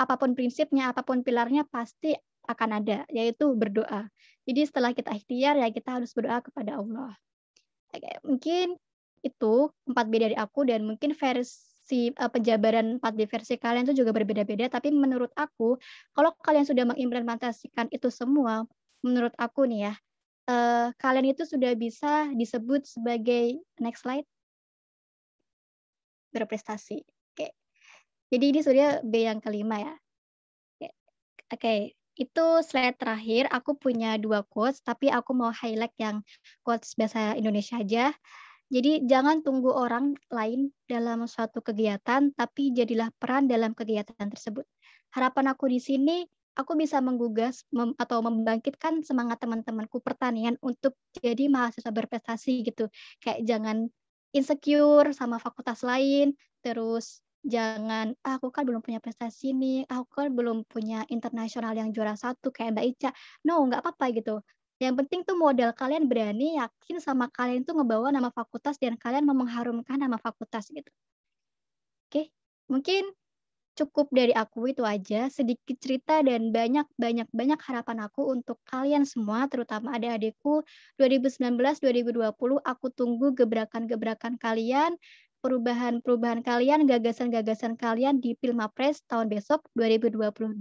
apapun prinsipnya, apapun pilarnya pasti akan ada, yaitu berdoa. Jadi setelah kita ikhtiar, ya kita harus berdoa kepada Allah. Oke, mungkin itu 4B dari aku, dan mungkin versi penjabaran 4B versi kalian itu juga berbeda-beda, tapi menurut aku, kalau kalian sudah mengimplementasikan itu semua, menurut aku nih ya, kalian itu sudah bisa disebut sebagai, next slide, berprestasi. Oke. Jadi ini sudah B yang kelima ya. Oke. Itu slide terakhir, aku punya 2 quotes, tapi aku mau highlight yang quotes bahasa Indonesia aja. Jadi jangan tunggu orang lain dalam suatu kegiatan, tapi jadilah peran dalam kegiatan tersebut. Harapan aku di sini, aku bisa menggugah atau membangkitkan semangat teman-temanku pertanian untuk jadi mahasiswa berprestasi gitu. Kayak jangan insecure sama fakultas lain, terus jangan, aku kan belum punya prestasi nih, aku kan belum punya internasional yang juara 1 kayak Mbak Ica. No, nggak apa-apa gitu. Yang penting tuh modal kalian berani, yakin sama kalian tuh ngebawa nama fakultas dan kalian mau mengharumkan nama fakultas gitu. Oke, mungkin cukup dari aku itu aja, sedikit cerita dan banyak harapan aku untuk kalian semua, terutama adik-adikku 2019-2020, aku tunggu gebrakan-gebrakan kalian, perubahan-perubahan kalian, gagasan-gagasan kalian di Pilmapres tahun besok 2022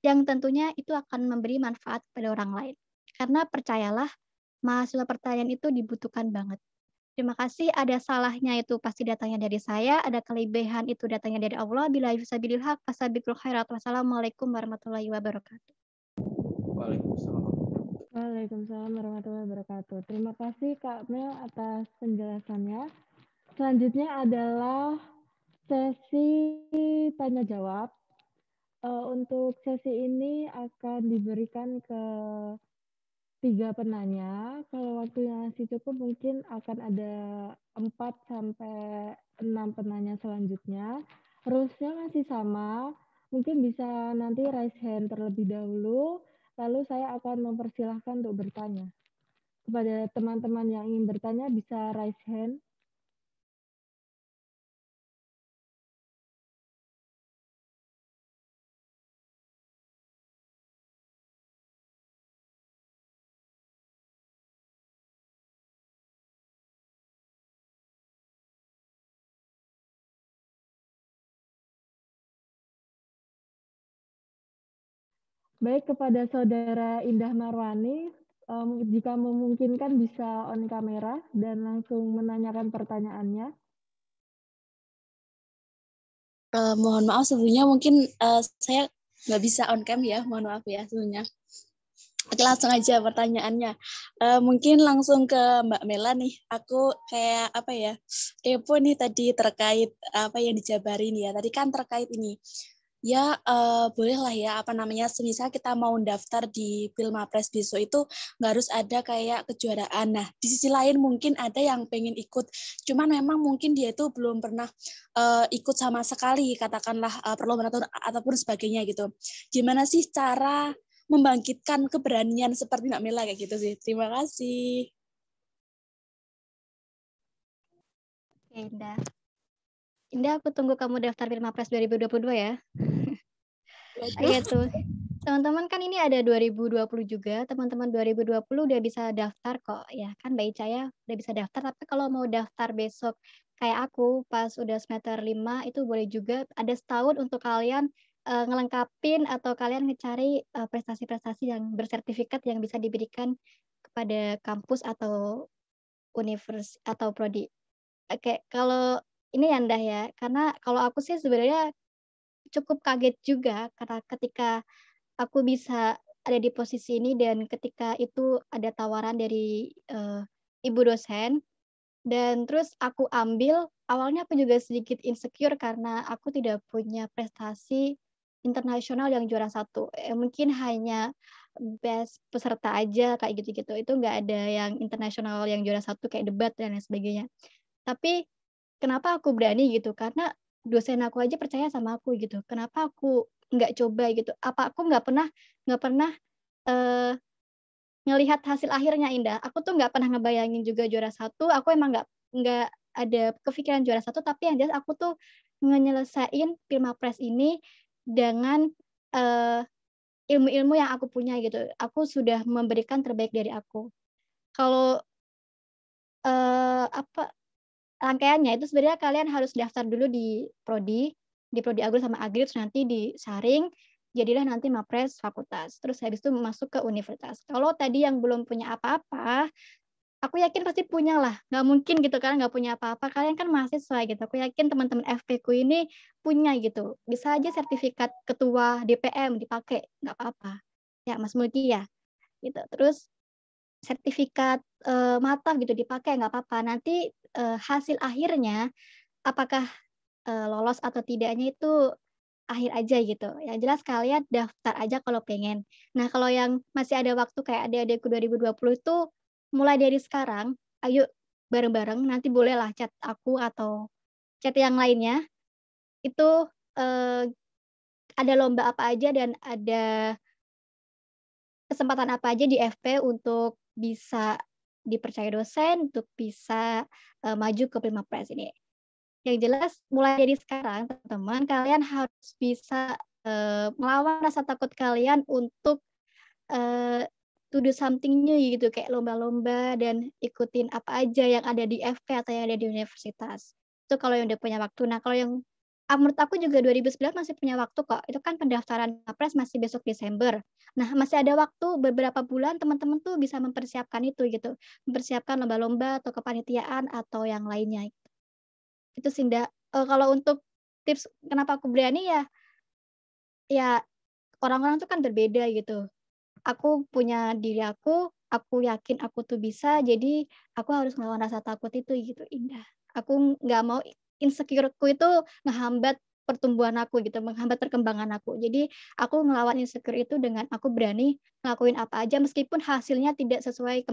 yang tentunya itu akan memberi manfaat pada orang lain. Karena percayalah, mahasiswa pertanian itu dibutuhkan banget. Terima kasih, ada salahnya itu pasti datangnya dari saya, ada kelebihan itu datangnya dari Allah. Billahi fisabilil haq, fasabiqul khairat. Wassalamualaikum warahmatullahi wabarakatuh. Waalaikumsalam warahmatullahi wabarakatuh. Terima kasih Kak Mel atas penjelasannya. Selanjutnya adalah sesi tanya jawab. Untuk sesi ini akan diberikan ke 3 penanya. Kalau waktunya masih cukup, mungkin akan ada 4 sampai 6 penanya selanjutnya. Rules-nya masih sama. Mungkin bisa nanti raise hand terlebih dahulu, lalu saya akan mempersilahkan untuk bertanya. Kepada teman-teman yang ingin bertanya bisa raise hand. Baik, kepada Saudara Indah Marwani, jika memungkinkan bisa on kamera dan langsung menanyakan pertanyaannya. Mohon maaf sebelumnya mungkin saya nggak bisa on cam ya, mohon maaf ya sebelumnya. Oke, langsung aja pertanyaannya. Mungkin langsung ke Mbak Mela nih. Aku kayak apa ya, kepo nih tadi terkait apa yang dijabarin ya. Tadi kan terkait ini. Ya bolehlah ya apa namanya semisal kita mau daftar di Pilmapres besok itu nggak harus ada kayak kejuaraan. Nah di sisi lain mungkin ada yang pengen ikut, cuman memang mungkin dia itu belum pernah ikut sama sekali katakanlah perlombaan ataupun sebagainya gitu. Gimana sih cara membangkitkan keberanian seperti Mbak Mela kayak gitu sih. Terima kasih. Oke, Indah, aku tunggu kamu daftar Pilmapres 2022 ya. Oke tuh. Teman-teman kan ini ada 2020 juga, teman-teman 2020 udah bisa daftar kok, ya kan Mbak Ica ya, udah bisa daftar, tapi kalau mau daftar besok kayak aku pas udah semester 5 itu boleh juga ada setahun untuk kalian ngelengkapin atau kalian mencari prestasi-prestasi yang bersertifikat yang bisa diberikan kepada kampus atau univers atau prodi. Oke, kalau ini ya Ndah ya, karena kalau aku sih sebenarnya cukup kaget juga karena ketika aku bisa ada di posisi ini dan ketika itu ada tawaran dari ibu dosen dan terus aku ambil, awalnya aku juga sedikit insecure karena aku tidak punya prestasi internasional yang juara 1. Mungkin hanya best peserta aja kayak gitu-gitu. Itu nggak ada yang internasional yang juara 1 kayak debat dan lain sebagainya. Tapi kenapa aku berani gitu? Karena dosen aku aja percaya sama aku gitu. Kenapa aku nggak coba gitu? Apa aku nggak pernah eh, ngelihat hasil akhirnya Indah. Aku tuh nggak pernah ngebayangin juga juara 1. Aku emang nggak ada kepikiran juara 1. Tapi yang jelas aku tuh nyelesain Pilmapres ini dengan ilmu-ilmu yang aku punya gitu. Aku sudah memberikan terbaik dari aku. Kalau rangkaiannya itu sebenarnya kalian harus daftar dulu di prodi Agro sama Agri, terus nanti disaring, jadilah nanti mapres fakultas. Terus habis itu masuk ke universitas. Kalau tadi yang belum punya apa-apa, aku yakin pasti punya lah. Nggak mungkin gitu kan nggak punya apa-apa. Kalian kan mahasiswa gitu. Aku yakin teman-teman FP ku ini punya gitu. Bisa aja sertifikat ketua DPM dipakai, nggak apa-apa. Ya Mas Mulki ya. Gitu. Terus sertifikat mataf gitu dipakai nggak apa-apa. Nanti hasil akhirnya apakah lolos atau tidaknya itu akhir aja gitu. Yang jelas kalian daftar aja kalau pengen. Nah, kalau yang masih ada waktu kayak adik-adikku 2020 itu mulai dari sekarang, ayo bareng-bareng nanti bolehlah chat aku atau chat yang lainnya. Itu ada lomba apa aja dan ada kesempatan apa aja di FP untuk bisa dipercaya dosen, untuk bisa maju ke Pilmapres ini. Yang jelas mulai dari sekarang teman-teman kalian harus bisa melawan rasa takut kalian untuk to do something new gitu kayak lomba-lomba dan ikutin apa aja yang ada di FP atau yang ada di universitas. Itu kalau yang udah punya waktu. Nah, kalau yang menurut aku juga 2019 masih punya waktu kok. Itu kan pendaftaran Pilpres masih besok Desember. Nah, masih ada waktu beberapa bulan teman-teman tuh bisa mempersiapkan itu gitu. Mempersiapkan lomba-lomba atau kepanitiaan atau yang lainnya. Itu sih, Nda. Kalau untuk tips kenapa aku berani ya orang-orang tuh kan berbeda gitu. Aku punya diri aku yakin aku tuh bisa, jadi aku harus melawan rasa takut itu gitu, Indah. Aku nggak mau insecure-ku itu ngehambat pertumbuhan aku gitu, menghambat perkembangan aku. Jadi aku ngelawan insecure itu dengan aku berani ngelakuin apa aja meskipun hasilnya tidak sesuai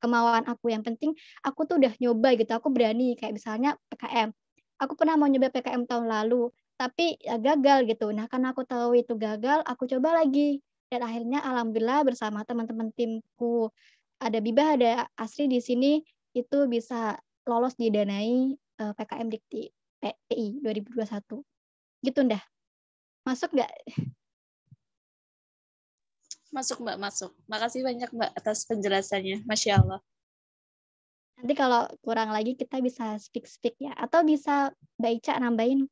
kemauan aku. Yang penting aku tuh udah nyoba gitu, aku berani kayak misalnya PKM. Aku pernah mau nyoba PKM tahun lalu, tapi ya gagal gitu. Nah, karena aku tahu itu gagal, aku coba lagi. Dan akhirnya alhamdulillah bersama teman-teman timku, ada Bibah, ada Asri di sini, itu bisa lolos didanai PKM Dikti PI 2021. Gitu Ndah. Masuk nggak? Masuk Mbak, masuk. Makasih banyak Mbak atas penjelasannya. Masya Allah. Nanti kalau kurang lagi kita bisa speak ya. Atau bisa Mbak Ica nambahin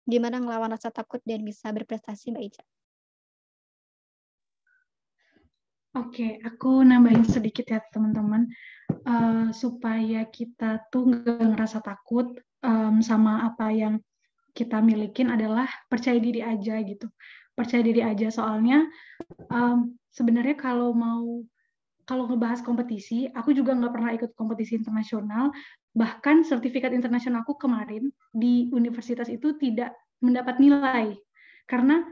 gimana ngelawan rasa takut dan bisa berprestasi Mbak Ica. Oke, aku nambahin sedikit ya teman-teman, supaya kita tuh nggak ngerasa takut sama apa yang kita milikin adalah percaya diri aja gitu. Percaya diri aja soalnya sebenarnya kalau ngebahas kompetisi, aku juga nggak pernah ikut kompetisi internasional. Bahkan sertifikat internasional aku kemarin di universitas itu tidak mendapat nilai karena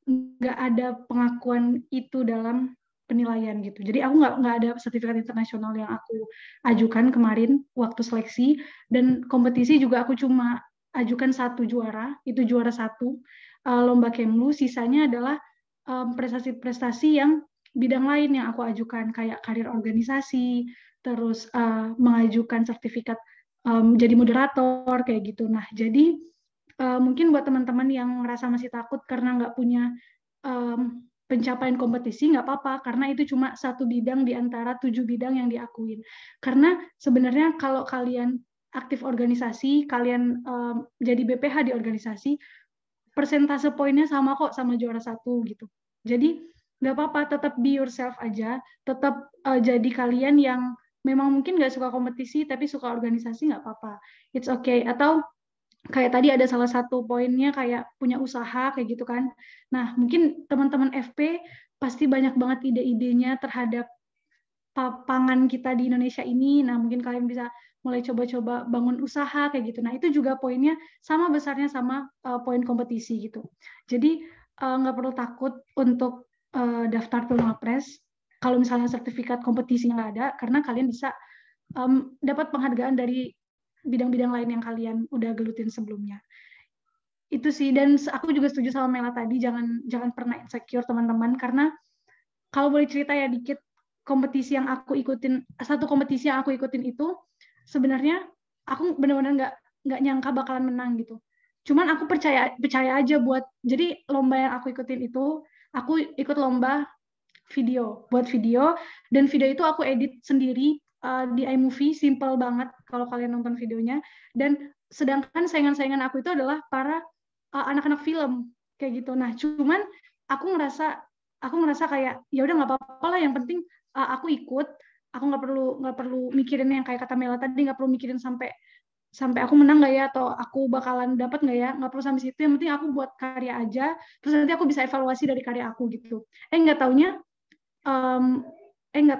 nggak ada pengakuan itu dalam penilaian gitu. Jadi aku nggak ada sertifikat internasional yang aku ajukan kemarin waktu seleksi, dan kompetisi juga aku cuma ajukan 1 juara, itu juara 1 lomba Kemlu, sisanya adalah prestasi-prestasi yang bidang lain yang aku ajukan kayak karir organisasi, terus mengajukan sertifikat jadi moderator kayak gitu. Nah, jadi mungkin buat teman-teman yang merasa masih takut karena nggak punya pencapaian kompetisi, nggak apa-apa, karena itu cuma 1 bidang di antara 7 bidang yang diakuin. Karena sebenarnya kalau kalian aktif organisasi, kalian jadi BPH di organisasi, persentase poinnya sama kok sama juara 1 gitu. Jadi nggak apa-apa, tetap be yourself aja, tetap jadi kalian yang memang mungkin nggak suka kompetisi tapi suka organisasi, nggak apa-apa, it's okay. Atau kayak tadi ada salah satu poinnya kayak punya usaha kayak gitu kan. Nah mungkin teman-teman FP pasti banyak banget ide-idenya terhadap pangan kita di Indonesia ini. Nah mungkin kalian bisa mulai coba-coba bangun usaha kayak gitu. Nah itu juga poinnya sama besarnya sama poin kompetisi gitu. Jadi nggak perlu takut untuk daftar Pilmapres kalau misalnya sertifikat kompetisi nggak ada, karena kalian bisa dapat penghargaan dari bidang-bidang lain yang kalian udah gelutin sebelumnya. Itu sih, dan aku juga setuju sama Mela tadi, jangan pernah insecure teman-teman, karena kalau boleh cerita ya dikit, kompetisi yang aku ikutin, satu kompetisi yang aku ikutin itu sebenarnya aku benar-benar nggak nyangka bakalan menang gitu. Cuman aku percaya aja jadi lomba yang aku ikutin itu, aku ikut lomba buat video, dan video itu aku edit sendiri di iMovie, simple banget kalau kalian nonton videonya. Dan sedangkan saingan-saingan aku itu adalah para anak-anak film kayak gitu. Nah, cuman aku ngerasa kayak ya udah nggak apa-apa lah, yang penting aku ikut, aku nggak perlu mikirin yang kayak kata Mela tadi, nggak perlu mikirin sampai aku menang nggak ya, atau aku bakalan dapat nggak ya, nggak perlu sampai situ, yang penting aku buat karya aja, terus nanti aku bisa evaluasi dari karya aku gitu. Nggak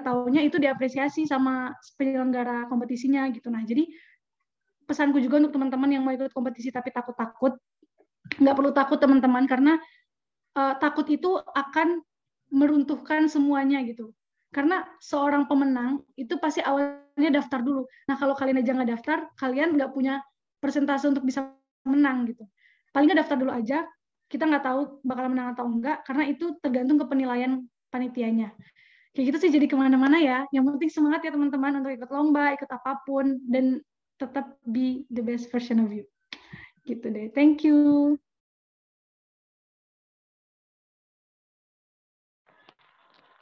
taunya itu diapresiasi sama penyelenggara kompetisinya gitu. Nah jadi pesanku juga untuk teman-teman yang mau ikut kompetisi tapi takut-takut, nggak perlu takut teman-teman, karena takut itu akan meruntuhkan semuanya gitu. Karena seorang pemenang itu pasti awalnya daftar dulu. Nah kalau kalian aja nggak daftar, kalian nggak punya persentase untuk bisa menang gitu. Paling nggak daftar dulu aja, kita nggak tahu bakal menang atau enggak, karena itu tergantung ke penilaian panitianya. Kayak gitu sih, jadi kemana-mana ya. Yang penting semangat ya teman-teman untuk ikut lomba, ikut apapun, dan tetap be the best version of you. Gitu deh. Thank you.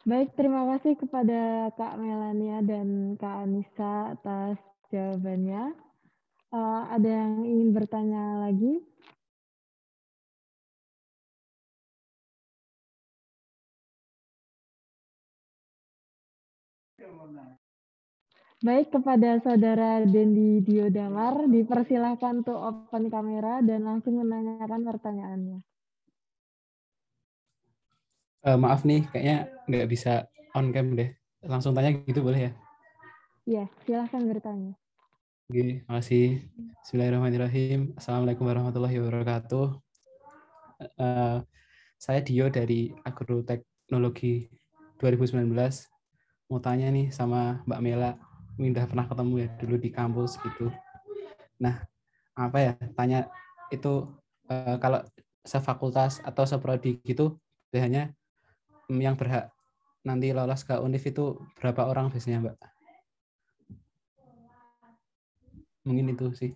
Baik, terima kasih kepada Kak Melania dan Kak Anissa atas jawabannya. Ada yang ingin bertanya lagi? Baik, kepada Saudara Dendi Diodamar, dipersilahkan untuk open kamera dan langsung menanyakan pertanyaannya. Maaf nih, kayaknya nggak bisa on cam deh. Langsung tanya gitu boleh ya? Iya, silahkan bertanya. Oke, makasih. Bismillahirrahmanirrahim. Assalamualaikum warahmatullahi wabarakatuh. Saya Dio dari Agroteknologi 2019. Mau tanya nih sama Mbak Mela. Udah pernah ketemu ya dulu di kampus gitu. Nah, apa ya? Tanya itu kalau sefakultas atau seprodi gitu, biasanya yang berhak nanti lolos ke UNIF itu berapa orang biasanya, Mbak? Mungkin itu sih.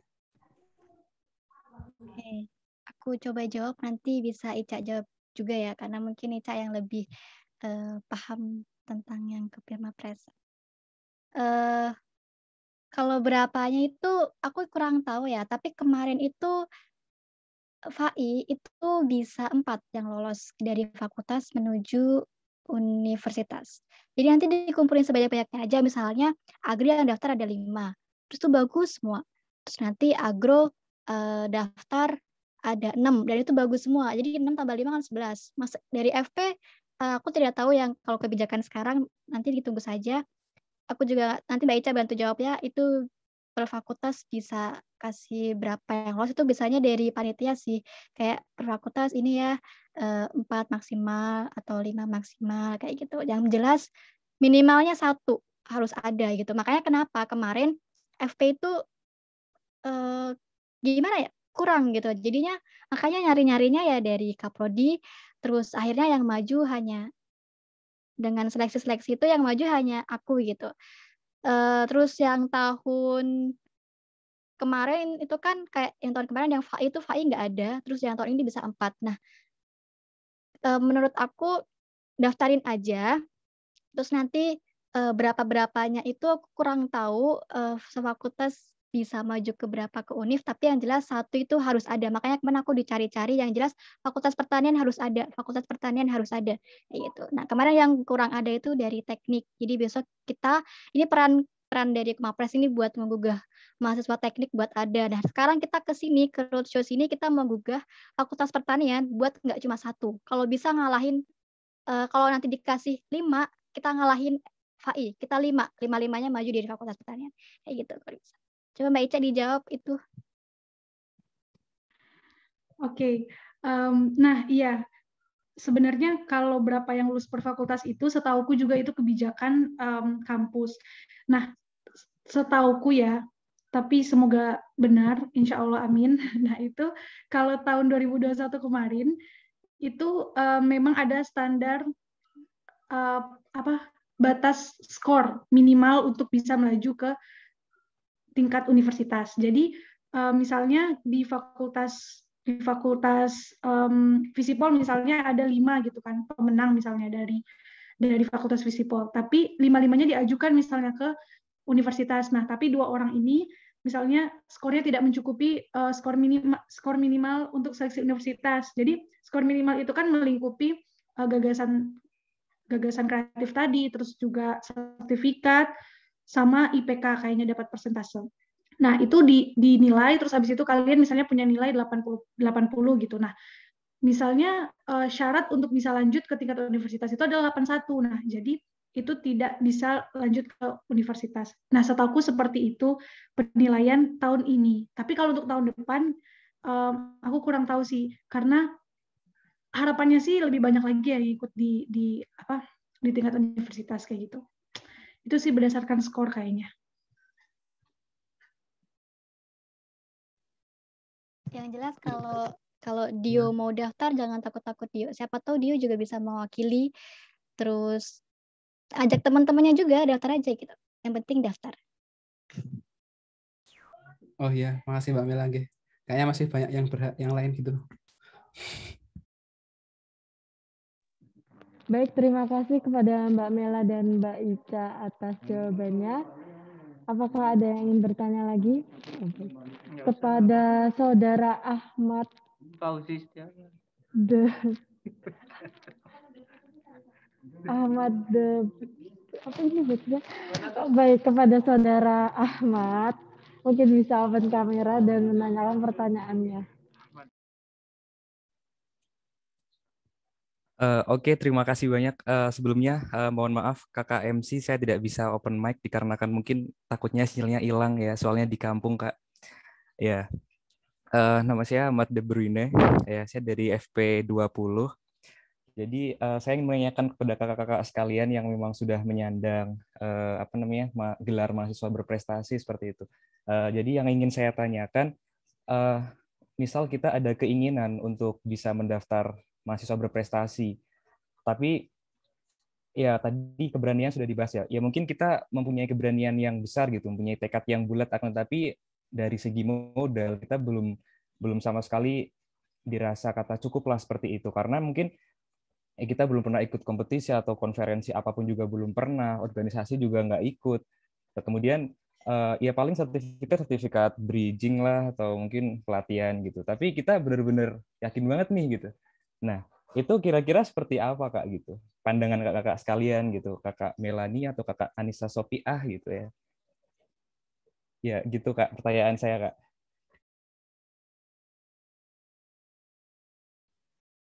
Oke, aku coba jawab, nanti bisa Ica jawab juga ya, karena mungkin Ica yang lebih paham tentang yang ke Pilmapres. Kalau berapanya itu aku kurang tahu ya, tapi kemarin itu FAI itu bisa 4 yang lolos dari fakultas menuju universitas. Jadi nanti dikumpulin sebanyak-banyaknya aja, misalnya Agri yang daftar ada 5, terus itu bagus semua. Terus nanti Agro daftar ada 6, dan itu bagus semua. Jadi 6 tambah 5 kan 11. Dari FP aku tidak tahu yang kalau kebijakan sekarang, nanti ditunggu saja. Aku juga nanti Mbak Ica bantu jawab ya, itu per fakultas bisa kasih berapa yang lolos, itu biasanya dari panitia sih. Kayak per fakultas ini ya 4 maksimal atau 5 maksimal kayak gitu. Yang jelas minimalnya 1 harus ada gitu. Makanya kenapa kemarin FP itu gimana ya? Kurang gitu. Jadinya makanya nyari-nyarinya ya dari Kaprodi, terus akhirnya yang maju hanya dengan seleksi-seleksi itu yang maju hanya aku gitu. Terus yang tahun kemarin itu kan kayak yang tahun kemarin yang FAI itu FAI nggak ada, terus yang tahun ini bisa 4. Nah, menurut aku daftarin aja, terus nanti berapa-berapanya itu aku kurang tahu, sefakultas bisa maju ke berapa ke univ, tapi yang jelas satu itu harus ada. Makanya kemarin aku dicari-cari yang jelas fakultas pertanian harus ada, fakultas pertanian harus ada. Gitu. Nah, kemarin yang kurang ada itu dari teknik. Jadi besok kita, ini peran dari Kemapres ini buat menggugah mahasiswa teknik buat ada. Nah, sekarang kita ke sini, ke roadshow sini, kita menggugah fakultas pertanian buat nggak cuma satu. Kalau bisa ngalahin, kalau nanti dikasih 5, kita ngalahin FAI. Kita 5-5-nya maju dari fakultas pertanian. Kayak gitu kalau bisa. Coba Mbak Ica dijawab itu. Oke. Nah, iya. Sebenarnya kalau berapa yang lulus per fakultas itu, setauku juga itu kebijakan kampus. Nah, setauku ya, tapi semoga benar, insya Allah amin. Nah, itu kalau tahun 2021 kemarin, itu memang ada standar batas skor minimal untuk bisa melaju ke tingkat universitas. Jadi misalnya di fakultas Visipol misalnya ada 5 gitu kan pemenang misalnya dari fakultas Visipol, tapi 5-5-nya diajukan misalnya ke universitas. Nah, tapi 2 orang ini misalnya skornya tidak mencukupi skor minimal untuk seleksi universitas. Jadi skor minimal itu kan melingkupi gagasan kreatif tadi, terus juga sertifikat sama IPK kayaknya dapat persentase. Nah, itu dinilai, terus habis itu kalian misalnya punya nilai 80 gitu. Nah, misalnya syarat untuk bisa lanjut ke tingkat universitas itu adalah 81. Nah, jadi itu tidak bisa lanjut ke universitas. Nah, setahuku seperti itu penilaian tahun ini. Tapi kalau untuk tahun depan, aku kurang tahu sih, karena harapannya sih lebih banyak lagi yang ikut di tingkat universitas kayak gitu. Itu sih berdasarkan skor kayaknya. Yang jelas kalau Dio mau daftar jangan takut-takut Dio. Siapa tahu Dio juga bisa mewakili, terus ajak teman-temannya juga daftar aja gitu. Yang penting daftar. Oh iya, makasih Mbak Mela. Kayaknya masih banyak yang lain gitu. Baik, terima kasih kepada Mbak Mela dan Mbak Ica atas jawabannya. Apakah ada yang ingin bertanya lagi? Kepada Saudara Ahmad apa ini bacanya? Baik, kepada Saudara Ahmad, mungkin bisa open kamera dan menanyakan pertanyaannya. Oke, terima kasih banyak. Sebelumnya, mohon maaf, Kakak MC saya tidak bisa open mic dikarenakan mungkin takutnya sinyalnya hilang ya, soalnya di kampung, Kak. Ya, nama saya Ahmad De Bruyne, ya, saya dari FP20. Jadi saya ingin menanyakan kepada kakak-kakak sekalian yang memang sudah menyandang gelar mahasiswa berprestasi seperti itu. Jadi yang ingin saya tanyakan, misal kita ada keinginan untuk bisa mendaftar mahasiswa berprestasi, tapi ya tadi keberanian sudah dibahas ya. Ya mungkin kita mempunyai keberanian yang besar gitu, mempunyai tekad yang bulat, akan tapi dari segi modal kita belum sama sekali dirasa kata cukup lah seperti itu, karena mungkin kita belum pernah ikut kompetisi atau konferensi apapun juga belum pernah, organisasi juga nggak ikut. Kemudian ya paling sertifikat bridging lah atau mungkin pelatihan gitu. Tapi kita benar-benar yakin banget nih gitu. Nah, itu kira-kira seperti apa Kak gitu? Pandangan kakak-kakak sekalian gitu, Kakak Melani atau Kakak Anissa Sopiah gitu ya. Ya gitu Kak, pertanyaan saya Kak.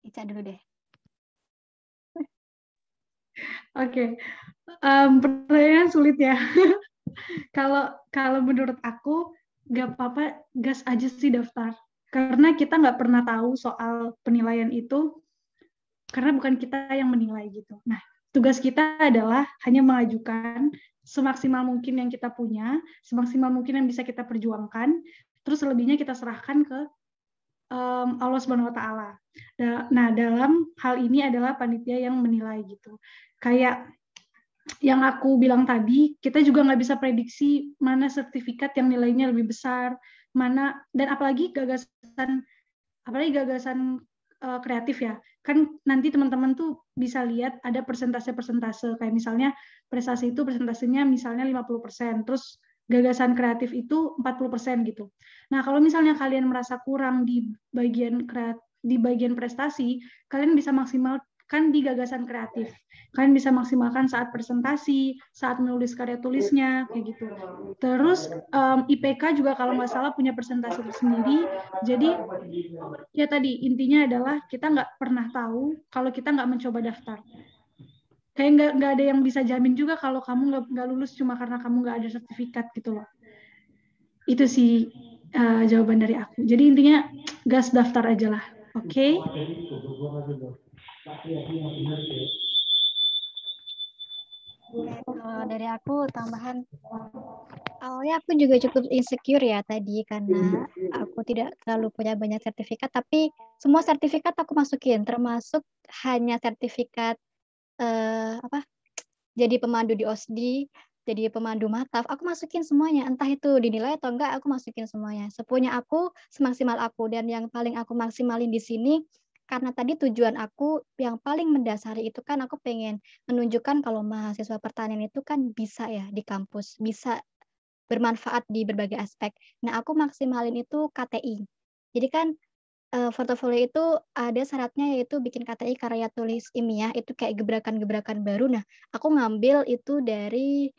Ica dulu deh. Oke, pertanyaan sulit ya. Kalau menurut aku nggak apa-apa, gas aja sih daftar. Karena kita nggak pernah tahu soal penilaian itu, karena bukan kita yang menilai gitu. Nah, tugas kita adalah hanya mengajukan semaksimal mungkin yang kita punya, semaksimal mungkin yang bisa kita perjuangkan, terus selebihnya kita serahkan ke Allah Subhanahu wa Ta'ala. Nah, dalam hal ini adalah panitia yang menilai gitu. Kayak yang aku bilang tadi, kita juga nggak bisa prediksi mana sertifikat yang nilainya lebih besar, mana, dan apalagi gagasan kreatif ya. Kan nanti teman-teman tuh bisa lihat ada persentase-persentase, kayak misalnya prestasi itu persentasenya misalnya 50%, terus gagasan kreatif itu 40% gitu. Nah, kalau misalnya kalian merasa kurang di bagian prestasi, kalian bisa maksimalkan di gagasan kreatif. Kalian bisa maksimalkan saat presentasi, saat menulis karya tulisnya, kayak gitu. Terus IPK juga kalau nggak salah punya presentasi tersendiri. Jadi ya tadi intinya adalah kita nggak pernah tahu kalau kita nggak mencoba daftar. Kayak nggak ada yang bisa jamin juga kalau kamu nggak lulus cuma karena kamu nggak ada sertifikat gitu loh. Itu sih jawaban dari aku. Jadi intinya gas daftar aja lah. Oke? Kalau dari aku tambahan, awalnya aku juga cukup insecure ya tadi karena aku tidak terlalu punya banyak sertifikat, tapi semua sertifikat aku masukin, termasuk hanya sertifikat jadi pemandu di OSDI, jadi pemandu mataf, aku masukin semuanya, entah itu dinilai atau enggak, aku masukin semuanya. Sepunya aku, semaksimal aku, dan yang paling aku maksimalin di sini, karena tadi tujuan aku yang paling mendasari itu kan aku pengen menunjukkan kalau mahasiswa pertanian itu kan bisa ya di kampus, bisa bermanfaat di berbagai aspek. Nah, aku maksimalin itu KTI. Jadi kan portofolio itu ada syaratnya yaitu bikin KTI karya tulis ilmiah, itu kayak gebrakan-gebrakan baru. Nah, aku ngambil itu dari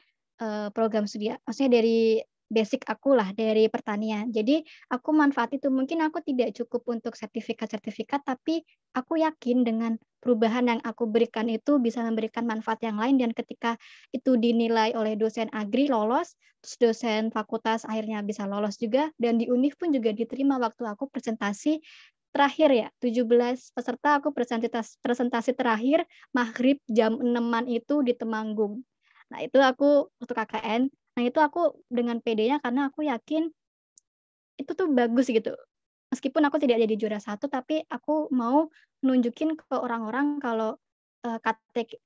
program studi, maksudnya dari basic aku lah, dari pertanian. Jadi aku manfaat itu, mungkin aku tidak cukup untuk sertifikat-sertifikat, tapi aku yakin dengan perubahan yang aku berikan itu bisa memberikan manfaat yang lain, dan ketika itu dinilai oleh dosen agri lolos, terus dosen fakultas akhirnya bisa lolos juga, dan di UNIF pun juga diterima waktu aku presentasi terakhir ya, 17 peserta aku presentasi terakhir, maghrib jam 6-an itu di Temanggung. Nah, itu aku untuk KKN. Nah, itu aku dengan PD-nya karena aku yakin itu tuh bagus gitu. Meskipun aku tidak jadi juara 1, tapi aku mau nunjukin ke orang-orang kalau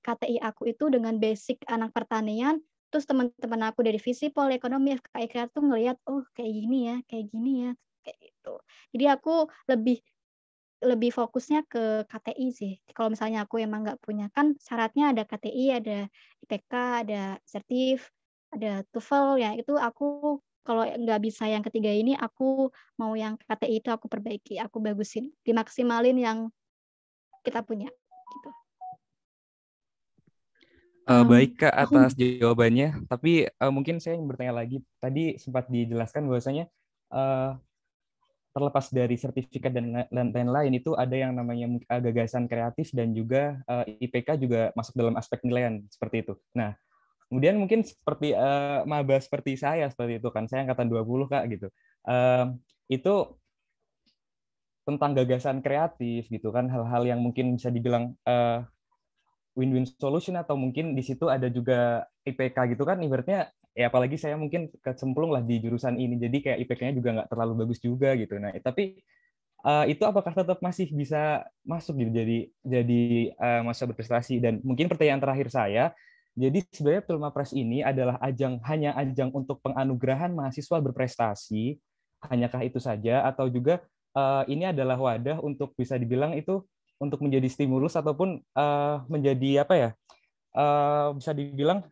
KTI aku itu dengan basic anak pertanian, terus teman-teman aku dari Visipol, ekonomi, FKIK tuh ngelihat, oh kayak gini ya, kayak gitu. Jadi aku lebih fokusnya ke KTI sih. Kalau misalnya aku emang nggak punya, kan syaratnya ada KTI, ada IPK, ada sertif, ada TOEFL ya. Itu aku kalau nggak bisa yang ketiga ini, aku mau yang KTI itu aku perbaiki, aku bagusin, dimaksimalin yang kita punya. Gitu. Baik Kak atas jawabannya. Tapi mungkin saya ingin bertanya lagi. Tadi sempat dijelaskan bahwasanya terlepas dari sertifikat dan lain-lain itu ada yang namanya gagasan kreatif dan juga IPK juga masuk dalam aspek penilaian seperti itu. Nah, kemudian mungkin seperti maba seperti saya seperti itu kan, saya angkatan 20 Kak gitu. Itu tentang gagasan kreatif gitu kan, hal-hal yang mungkin bisa dibilang win-win solution atau mungkin di situ ada juga IPK gitu kan, ibaratnya ya apalagi saya mungkin kecemplung lah di jurusan ini, jadi kayak IPK-nya juga nggak terlalu bagus juga gitu. Nah, tapi itu apakah tetap masih bisa masuk gitu jadi masa berprestasi? Dan mungkin pertanyaan terakhir saya, jadi sebenarnya Tulma Press ini adalah hanya ajang untuk penganugerahan mahasiswa berprestasi, hanyakah itu saja atau juga ini adalah wadah untuk bisa dibilang itu untuk menjadi stimulus ataupun menjadi apa ya, bisa dibilang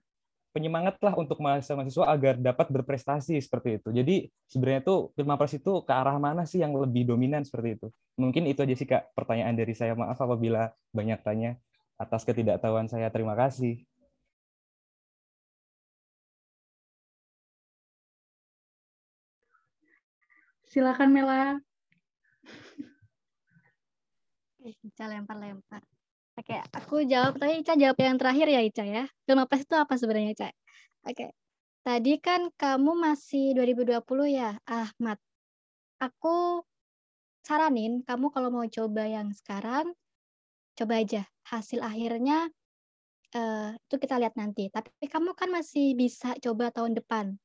penyemangat lah untuk mahasiswa agar dapat berprestasi seperti itu. Jadi sebenarnya tuh Tulma Press itu ke arah mana sih yang lebih dominan seperti itu? Mungkin itu aja sih Kak pertanyaan dari saya. Maaf apabila banyak tanya atas ketidaktahuan saya. Terima kasih. Silakan Mela. Ica lempar-lempar. Oke, aku jawab, tapi Ica jawab yang terakhir ya Ica ya. Tulma Press itu apa sebenarnya Ica? Oke. Tadi kan kamu masih 2020 ya, Ahmad. Aku saranin kamu kalau mau coba yang sekarang, coba aja. Hasil akhirnya itu kita lihat nanti. Tapi kamu kan masih bisa coba tahun depan.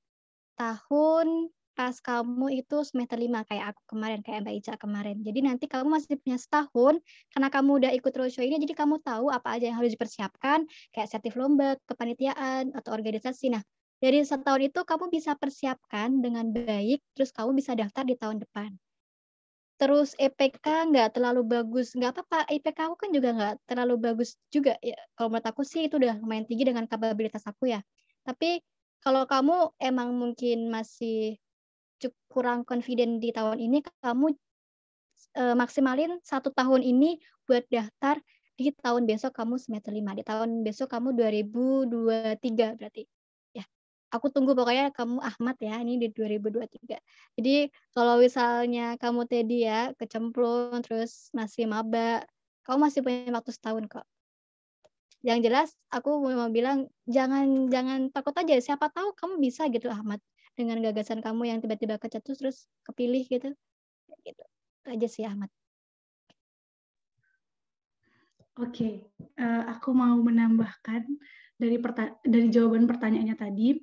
Tahun pas kamu itu semester 5 kayak aku kemarin, kayak Mbak Ica kemarin. Jadi nanti kamu masih punya setahun, karena kamu udah ikut roadshow ini, jadi kamu tahu apa aja yang harus dipersiapkan, kayak sertif lomba, kepanitiaan, atau organisasi. Nah, dari setahun itu kamu bisa persiapkan dengan baik, terus kamu bisa daftar di tahun depan. Terus IPK nggak terlalu bagus, nggak apa-apa. IPK aku kan juga nggak terlalu bagus juga. Ya, kalau menurut aku sih itu udah lumayan tinggi dengan kapabilitas aku ya. Tapi kalau kamu emang mungkin masih kurang confident di tahun ini, kamu maksimalin 1 tahun ini buat daftar di tahun besok kamu semester 5. Di tahun besok kamu 2023 berarti. Ya, aku tunggu pokoknya kamu Ahmad ya, ini di 2023. Jadi kalau misalnya kamu tadi ya kecemplung terus masih maba, kamu masih punya waktu setahun kok. Yang jelas aku mau bilang jangan takut aja, siapa tahu kamu bisa gitu Ahmad dengan gagasan kamu yang tiba-tiba kecetus terus kepilih gitu. Gitu. Itu aja sih Ahmad. Oke, aku mau menambahkan dari jawaban pertanyaannya tadi.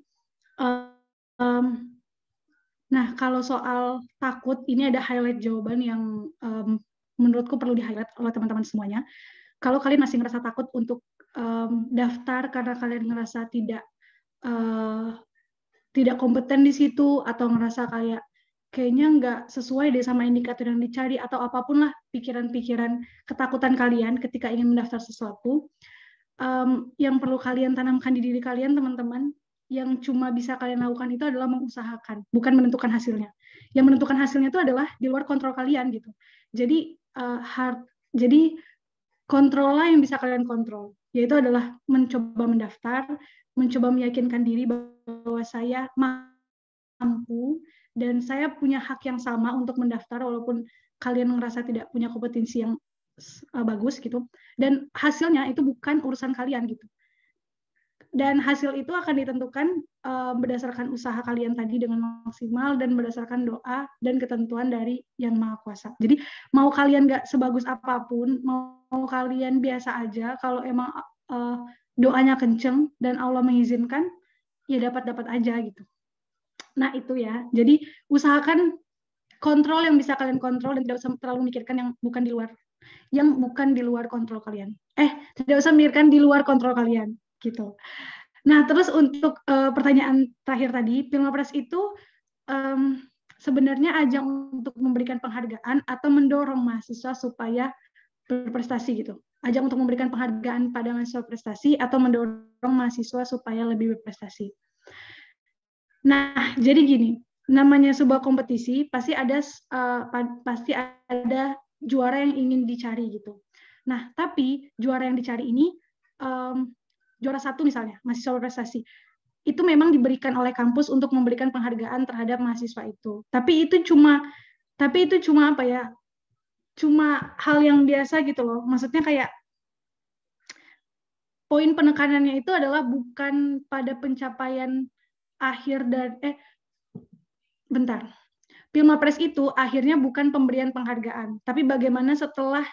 Nah, kalau soal takut, ini ada highlight jawaban yang menurutku perlu di-highlight oleh teman-teman semuanya. Kalau kalian masih ngerasa takut untuk daftar karena kalian ngerasa tidak kompeten di situ, atau ngerasa kayaknya nggak sesuai deh sama indikator yang dicari, atau apapun lah pikiran-pikiran ketakutan kalian ketika ingin mendaftar sesuatu, yang perlu kalian tanamkan di diri kalian, teman-teman, yang cuma bisa kalian lakukan itu adalah mengusahakan, bukan menentukan hasilnya. Yang menentukan hasilnya itu adalah di luar kontrol kalian gitu. Jadi kontrollah yang bisa kalian kontrol, yaitu adalah mencoba mendaftar, mencoba meyakinkan diri bahwa saya mampu dan saya punya hak yang sama untuk mendaftar walaupun kalian merasa tidak punya kompetensi yang bagus gitu. Dan hasilnya itu bukan urusan kalian gitu. Dan hasil itu akan ditentukan berdasarkan usaha kalian tadi dengan maksimal dan berdasarkan doa dan ketentuan dari Yang Maha Kuasa. Jadi mau kalian nggak sebagus apapun, mau kalian biasa aja, kalau emang doanya kenceng dan Allah mengizinkan, ya dapat aja gitu. Nah itu ya, jadi usahakan kontrol yang bisa kalian kontrol dan tidak usah terlalu memikirkan yang bukan di luar kontrol kalian. Tidak usah memikirkan di luar kontrol kalian gitu. Nah, terus untuk pertanyaan terakhir tadi, Pilmapres itu sebenarnya ajang untuk memberikan penghargaan atau mendorong mahasiswa supaya berprestasi gitu. Ajang untuk memberikan penghargaan pada mahasiswa prestasi atau mendorong mahasiswa supaya lebih berprestasi. Nah, jadi gini, namanya sebuah kompetisi pasti ada juara yang ingin dicari gitu. Nah, tapi juara yang dicari ini juara 1 misalnya, mahasiswa berprestasi, itu memang diberikan oleh kampus untuk memberikan penghargaan terhadap mahasiswa itu. Tapi itu cuma apa ya? Cuma hal yang biasa gitu loh. Maksudnya kayak poin penekanannya itu adalah bukan pada pencapaian akhir dan bentar. Pilmapres itu akhirnya bukan pemberian penghargaan, tapi bagaimana setelah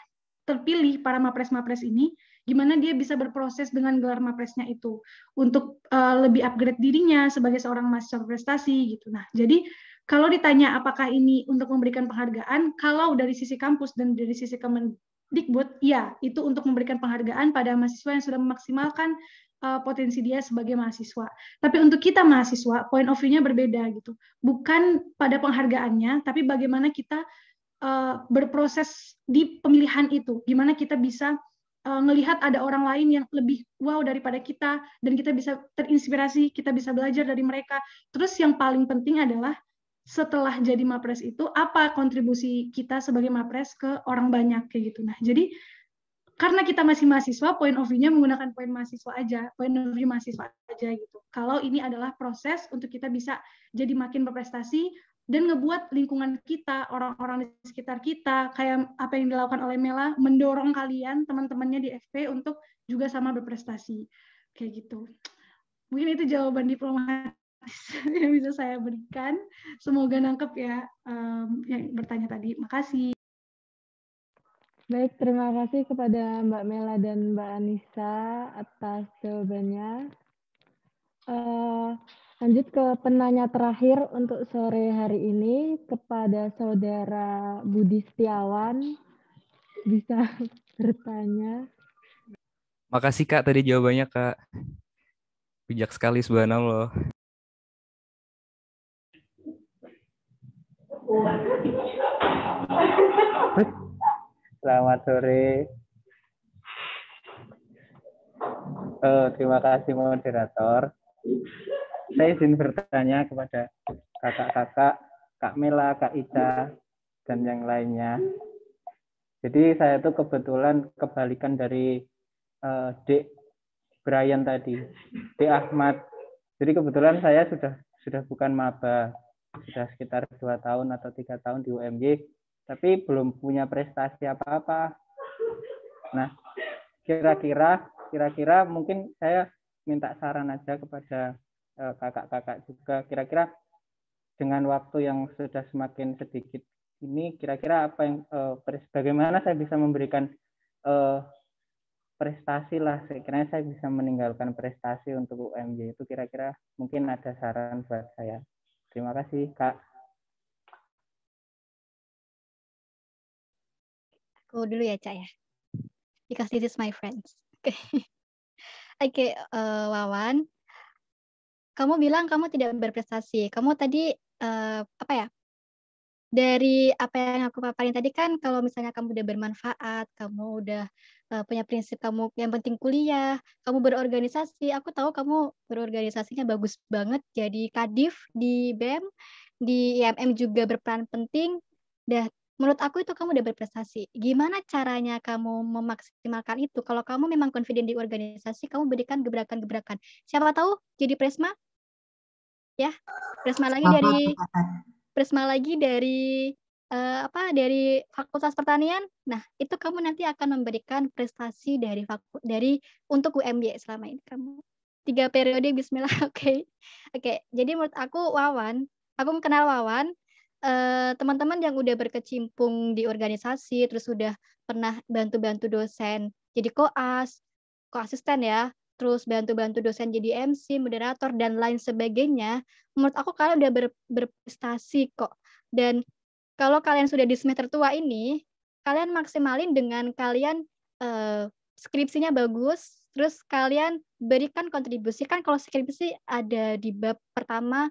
terpilih para mapres-mapres ini, gimana dia bisa berproses dengan gelar mapresnya itu untuk lebih upgrade dirinya sebagai seorang mahasiswa prestasi gitu. Nah, jadi kalau ditanya apakah ini untuk memberikan penghargaan, kalau dari sisi kampus dan dari sisi Kemendikbud, ya itu untuk memberikan penghargaan pada mahasiswa yang sudah memaksimalkan potensi dia sebagai mahasiswa. Tapi untuk kita mahasiswa, point of view-nya berbeda gitu. Bukan pada penghargaannya, tapi bagaimana kita berproses di pemilihan itu. Gimana kita bisa melihat ada orang lain yang lebih wow daripada kita, dan kita bisa terinspirasi, kita bisa belajar dari mereka. Terus yang paling penting adalah setelah jadi mapres itu, apa kontribusi kita sebagai mapres ke orang banyak kayak gitu. Nah, jadi karena kita masih mahasiswa, point of view-nya menggunakan point of view mahasiswa aja gitu. Kalau ini adalah proses untuk kita bisa jadi makin berprestasi dan ngebuat lingkungan kita, orang-orang di sekitar kita, kayak apa yang dilakukan oleh Mela, mendorong kalian, teman-temannya di FP untuk juga sama berprestasi. Kayak gitu. Mungkin itu jawaban diplomatis yang bisa saya berikan. Semoga nangkep ya yang bertanya tadi. Makasih. Baik, terima kasih kepada Mbak Mela dan Mbak Anissa atas jawabannya. Lanjut ke penanya terakhir untuk sore hari ini kepada Saudara Budi Setiawan. Bisa bertanya. Makasih Kak tadi jawabannya Kak. Bijak sekali subhanallah. Selamat sore. Terima kasih moderator. saya izin bertanya kepada kakak-kakak, Kak Mela, Kak Ica, dan yang lainnya. Jadi saya tuh kebetulan kebalikan dari Dek Brian tadi, Dek Ahmad. Jadi kebetulan saya sudah bukan maba, sudah sekitar 2 tahun atau 3 tahun di UMY, tapi belum punya prestasi apa-apa. Nah, kira-kira mungkin saya minta saran aja kepada kakak-kakak juga. Kira-kira dengan waktu yang sudah semakin sedikit ini, kira-kira apa yang bagaimana saya bisa memberikan prestasi lah, sekiranya saya bisa meninggalkan prestasi untuk UMY itu, kira-kira mungkin ada saran buat saya. Terima kasih, Kak. Aku dulu ya, Cak ya. Because this is my friends. Oke, Wawan. Kamu bilang kamu tidak berprestasi. Kamu tadi apa ya? Dari apa yang aku paparin tadi kan, kalau misalnya kamu udah bermanfaat, kamu udah punya prinsip kamu yang penting kuliah, kamu berorganisasi. Aku tahu kamu berorganisasinya bagus banget. Jadi Kadif di BEM, di IMM juga berperan penting. Menurut aku itu kamu udah berprestasi. Gimana caranya kamu memaksimalkan itu? Kalau kamu memang confident di organisasi, kamu berikan gebrakan-gebrakan. Siapa tahu jadi Presma, ya. Presma lagi dari dari Fakultas Pertanian. Nah, itu kamu nanti akan memberikan prestasi dari untuk UMY selama ini kamu. 3 periode, bismillah. Oke. Jadi menurut aku Wawan, aku kenal Wawan, teman-teman yang udah berkecimpung di organisasi, terus udah pernah bantu-bantu dosen jadi koasisten ya, terus bantu-bantu dosen jadi MC, moderator, dan lain sebagainya. Menurut aku kalian udah berprestasi kok. Dan kalau kalian sudah di semester tua ini, kalian maksimalin dengan kalian skripsinya bagus, terus kalian berikan kontribusi. Kan kalau skripsi ada di bab pertama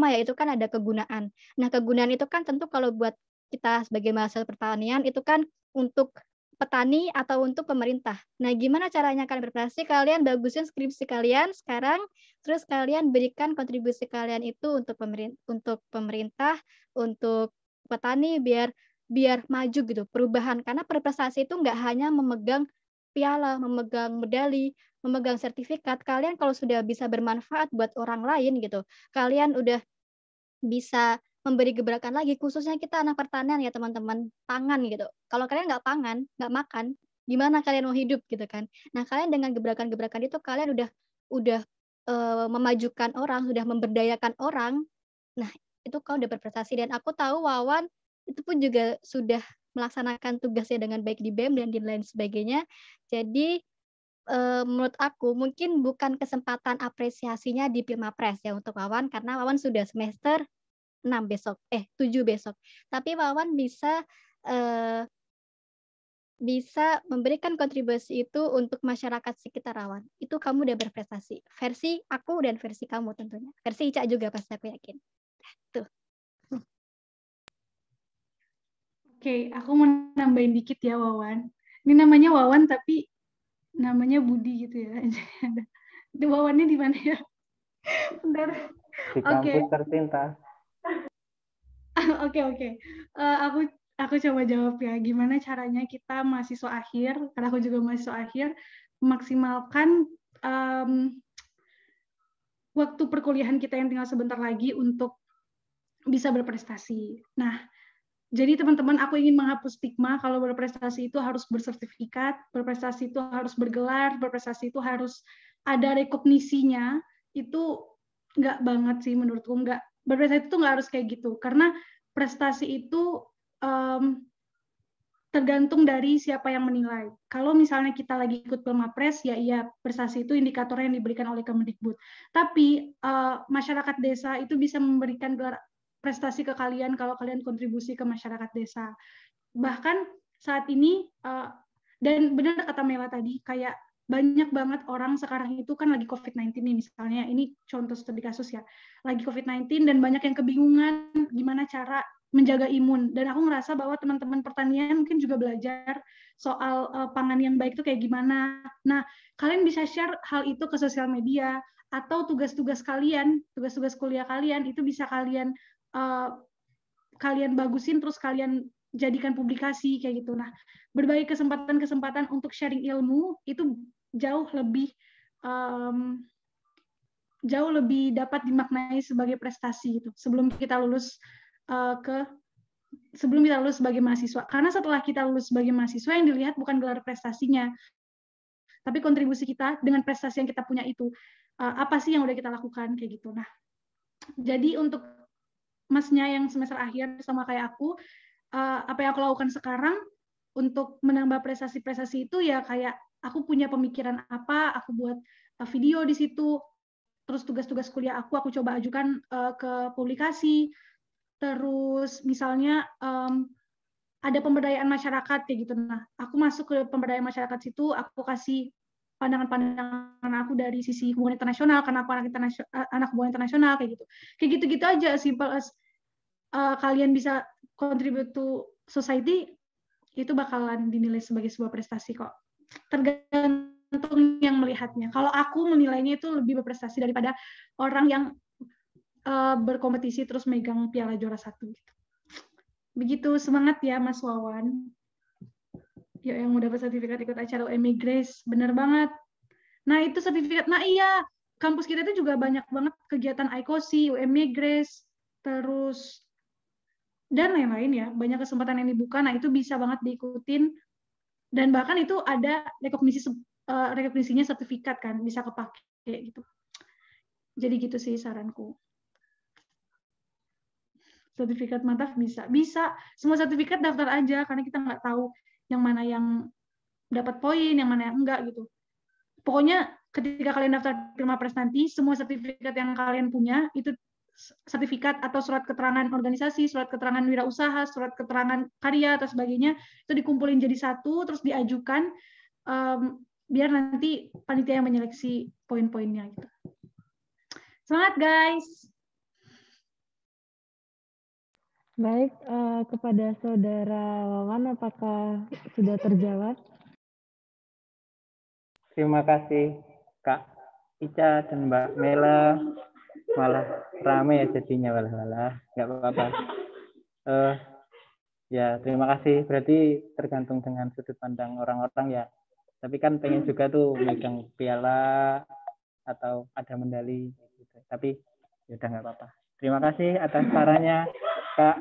yaitu kan ada kegunaan. Nah, kegunaan itu kan tentu kalau buat kita sebagai mahasiswa pertanian itu kan untuk petani atau untuk pemerintah. Nah, gimana caranya kalian berprestasi? Kalian bagusin skripsi kalian sekarang, terus kalian berikan kontribusi kalian itu untuk pemerintah, untuk petani, biar maju gitu, perubahan. Karena berprestasi itu nggak hanya memegang piala, memegang medali, memegang sertifikat. Kalian kalau sudah bisa bermanfaat buat orang lain gitu, kalian udah bisa memberi gebrakan lagi, khususnya kita anak pertanian ya teman-teman, pangan gitu. Kalau kalian nggak pangan, nggak makan, gimana kalian mau hidup gitu kan? Nah, kalian dengan gebrakan-gebrakan itu kalian udah memajukan orang, sudah memberdayakan orang. Nah, itu kau udah berprestasi. Dan aku tahu Wawan itu pun juga sudah melaksanakan tugasnya dengan baik di BEM dan di lain sebagainya. Jadi menurut aku mungkin bukan kesempatan apresiasinya di Pilmapres ya untuk Wawan, karena Wawan sudah semester 7 besok. Tapi Wawan bisa memberikan kontribusi itu untuk masyarakat sekitar Wawan. Itu kamu udah berprestasi. Versi aku dan versi kamu tentunya. Versi Ica juga pasti aku yakin. Tuh. Oke, aku mau nambahin dikit ya Wawan. Ini namanya Wawan tapi namanya Budi gitu ya. Di Wawannya di mana ya? Bentar. Di kampus tercinta. Oke. Aku coba jawab ya. Gimana caranya kita mahasiswa akhir, karena aku juga mahasiswa akhir, memaksimalkan waktu perkuliahan kita yang tinggal sebentar lagi untuk bisa berprestasi. Nah, jadi teman-teman, aku ingin menghapus stigma kalau berprestasi itu harus bersertifikat, berprestasi itu harus bergelar, berprestasi itu harus ada rekognisinya. Itu nggak banget sih menurutku. Berprestasi itu nggak harus kayak gitu. Karena prestasi itu tergantung dari siapa yang menilai. Kalau misalnya kita lagi ikut Pilmapres, ya iya, prestasi itu indikatornya yang diberikan oleh Kemendikbud. Tapi masyarakat desa itu bisa memberikan gelar prestasi ke kalian kalau kalian kontribusi ke masyarakat desa. Bahkan saat ini, dan benar kata Mela tadi, kayak banyak banget orang sekarang itu kan lagi COVID-19 nih misalnya, ini contoh studi kasus ya, lagi COVID-19 dan banyak yang kebingungan gimana cara menjaga imun. Dan aku ngerasa bahwa teman-teman pertanian mungkin juga belajar soal pangan yang baik itu kayak gimana. Nah, kalian bisa share hal itu ke sosial media, atau tugas-tugas kalian, tugas-tugas kuliah kalian itu bisa kalian kalian bagusin, terus kalian jadikan publikasi kayak gitu. Nah, berbagi kesempatan-kesempatan untuk sharing ilmu itu jauh lebih dapat dimaknai sebagai prestasi gitu. Sebelum kita lulus sebagai mahasiswa. Karena setelah kita lulus sebagai mahasiswa, yang dilihat bukan gelar prestasinya, tapi kontribusi kita dengan prestasi yang kita punya itu. Apa sih yang udah kita lakukan kayak gitu. Nah, jadi untuk masnya yang semester akhir sama kayak aku, apa yang aku lakukan sekarang untuk menambah prestasi-prestasi itu ya kayak aku punya pemikiran apa, aku buat video di situ, terus tugas-tugas kuliah aku coba ajukan ke publikasi, terus misalnya ada pemberdayaan masyarakat kayak gitu. Nah, aku masuk ke pemberdayaan masyarakat situ, aku kasih pandangan-pandangan aku dari sisi hubungan internasional, karena aku anak hubungan internasional kayak gitu. Kayak gitu-gitu aja, simple as kalian bisa contribute to society, itu bakalan dinilai sebagai sebuah prestasi kok. Tergantung yang melihatnya. Kalau aku menilainya itu lebih berprestasi daripada orang yang berkompetisi terus megang piala juara 1 gitu. Begitu, semangat ya Mas Wawan. Yuk yang udah dapat sertifikat ikut acara UMI Grace, bener banget. Nah itu sertifikat, nah iya, kampus kita itu juga banyak banget kegiatan ICOSI, UMI Grace, terus dan lain-lain ya, banyak kesempatan yang dibuka, nah itu bisa banget diikutin, dan bahkan itu ada rekognisinya sertifikat kan, bisa kepake gitu. Jadi gitu sih saranku. Sertifikat mantap bisa semua sertifikat daftar aja, karena kita nggak tahu yang mana yang dapat poin, yang mana yang enggak gitu. Pokoknya ketika kalian daftar Prima Pres nanti, semua sertifikat yang kalian punya itu sertifikat atau surat keterangan organisasi, surat keterangan wirausaha, surat keterangan karya atau sebagainya itu dikumpulin jadi satu, terus diajukan biar nanti panitia yang menyeleksi poin-poinnya gitu. Semangat guys. Baik, kepada saudara Wawan, apakah sudah terjawab? Terima kasih Kak Ica dan Mbak Mela. Malah rame ya jadinya, walah nggak apa-apa. Ya terima kasih. Berarti tergantung dengan sudut pandang orang-orang ya. Tapi kan pengen juga tuh megang piala atau ada medali gitu. Tapi ya udah nggak apa-apa. Terima kasih atas sarannya Kak.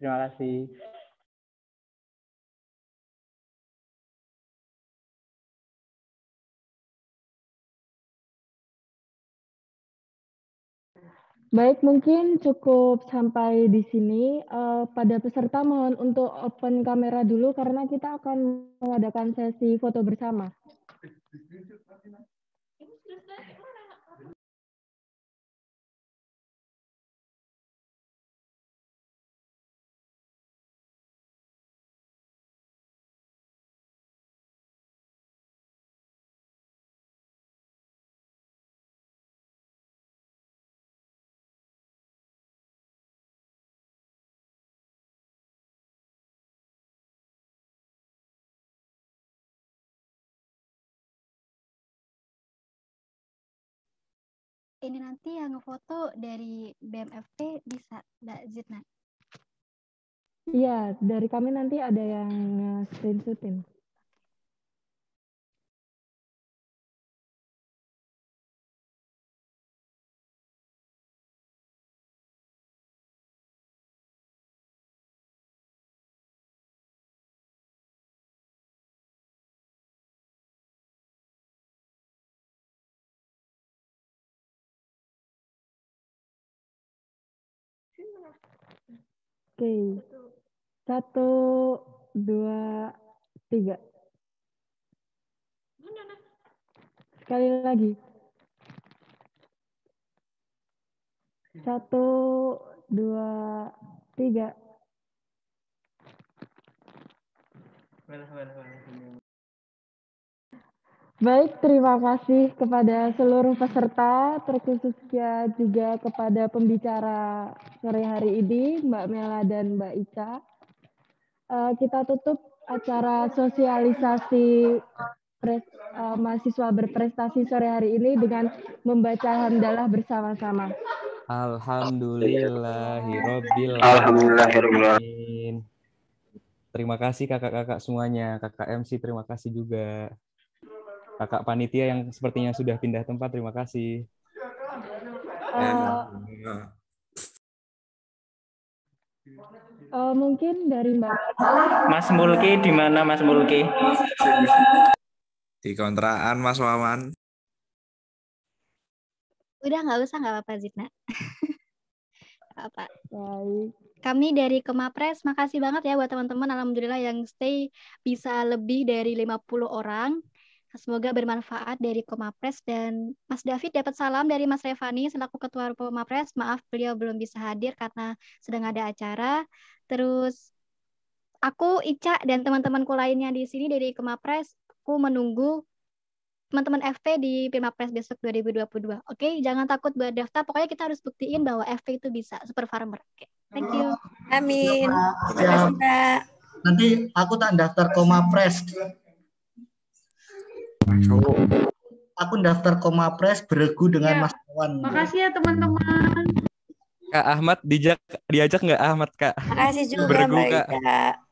Terima kasih. Baik, mungkin cukup sampai di sini. Pada peserta mohon untuk open kamera dulu karena kita akan mengadakan sesi foto bersama. Ini nanti yang ngefoto dari BMFT bisa Mbak Zidna. Iya, dari kami nanti ada yang screenshotin. Oke, 1, 2, 3. Sekali lagi. 1, 2, 3. Baik, terima kasih kepada seluruh peserta, terkhususnya juga kepada pembicara sore hari ini, Mbak Mela dan Mbak Ica. Kita tutup acara sosialisasi mahasiswa berprestasi sore hari ini dengan membaca hamdalah bersama-sama. Alhamdulillahirabbil Alhamdulillahirabbil alamin. Terima kasih kakak-kakak semuanya, kakak MC terima kasih juga. Kakak panitia yang sepertinya sudah pindah tempat, terima kasih. Mungkin dari Mbak Mas Mulki di mana Mas Mulki? Di kontrakan Mas Wawan. Udah nggak apa-apa Zidna. Apa? Baik. Kami dari Kemapres, makasih banget ya buat teman-teman. Alhamdulillah yang stay bisa lebih dari 50 orang. Semoga bermanfaat dari Kemapres. Dan Mas David dapat salam dari Mas Revani selaku Ketua Kemapres. Maaf beliau belum bisa hadir karena sedang ada acara. Terus aku, Ica, dan teman-temanku lainnya di sini dari Kemapres, aku menunggu teman-teman FP di Pilmapres besok 2022. Oke, jangan takut buat daftar. Pokoknya kita harus buktiin bahwa FP itu bisa, super farmer. Oke, thank you. Amin. Terima kasih, Mbak. Nanti aku tak daftar Komapres. Aku daftar Komapres beregu dengan Mas Wawan. Makasih ya teman-teman. Kak Ahmad diajak nggak Ahmad Kak? Makasih juga Bergu, Mbak Kak. Ika.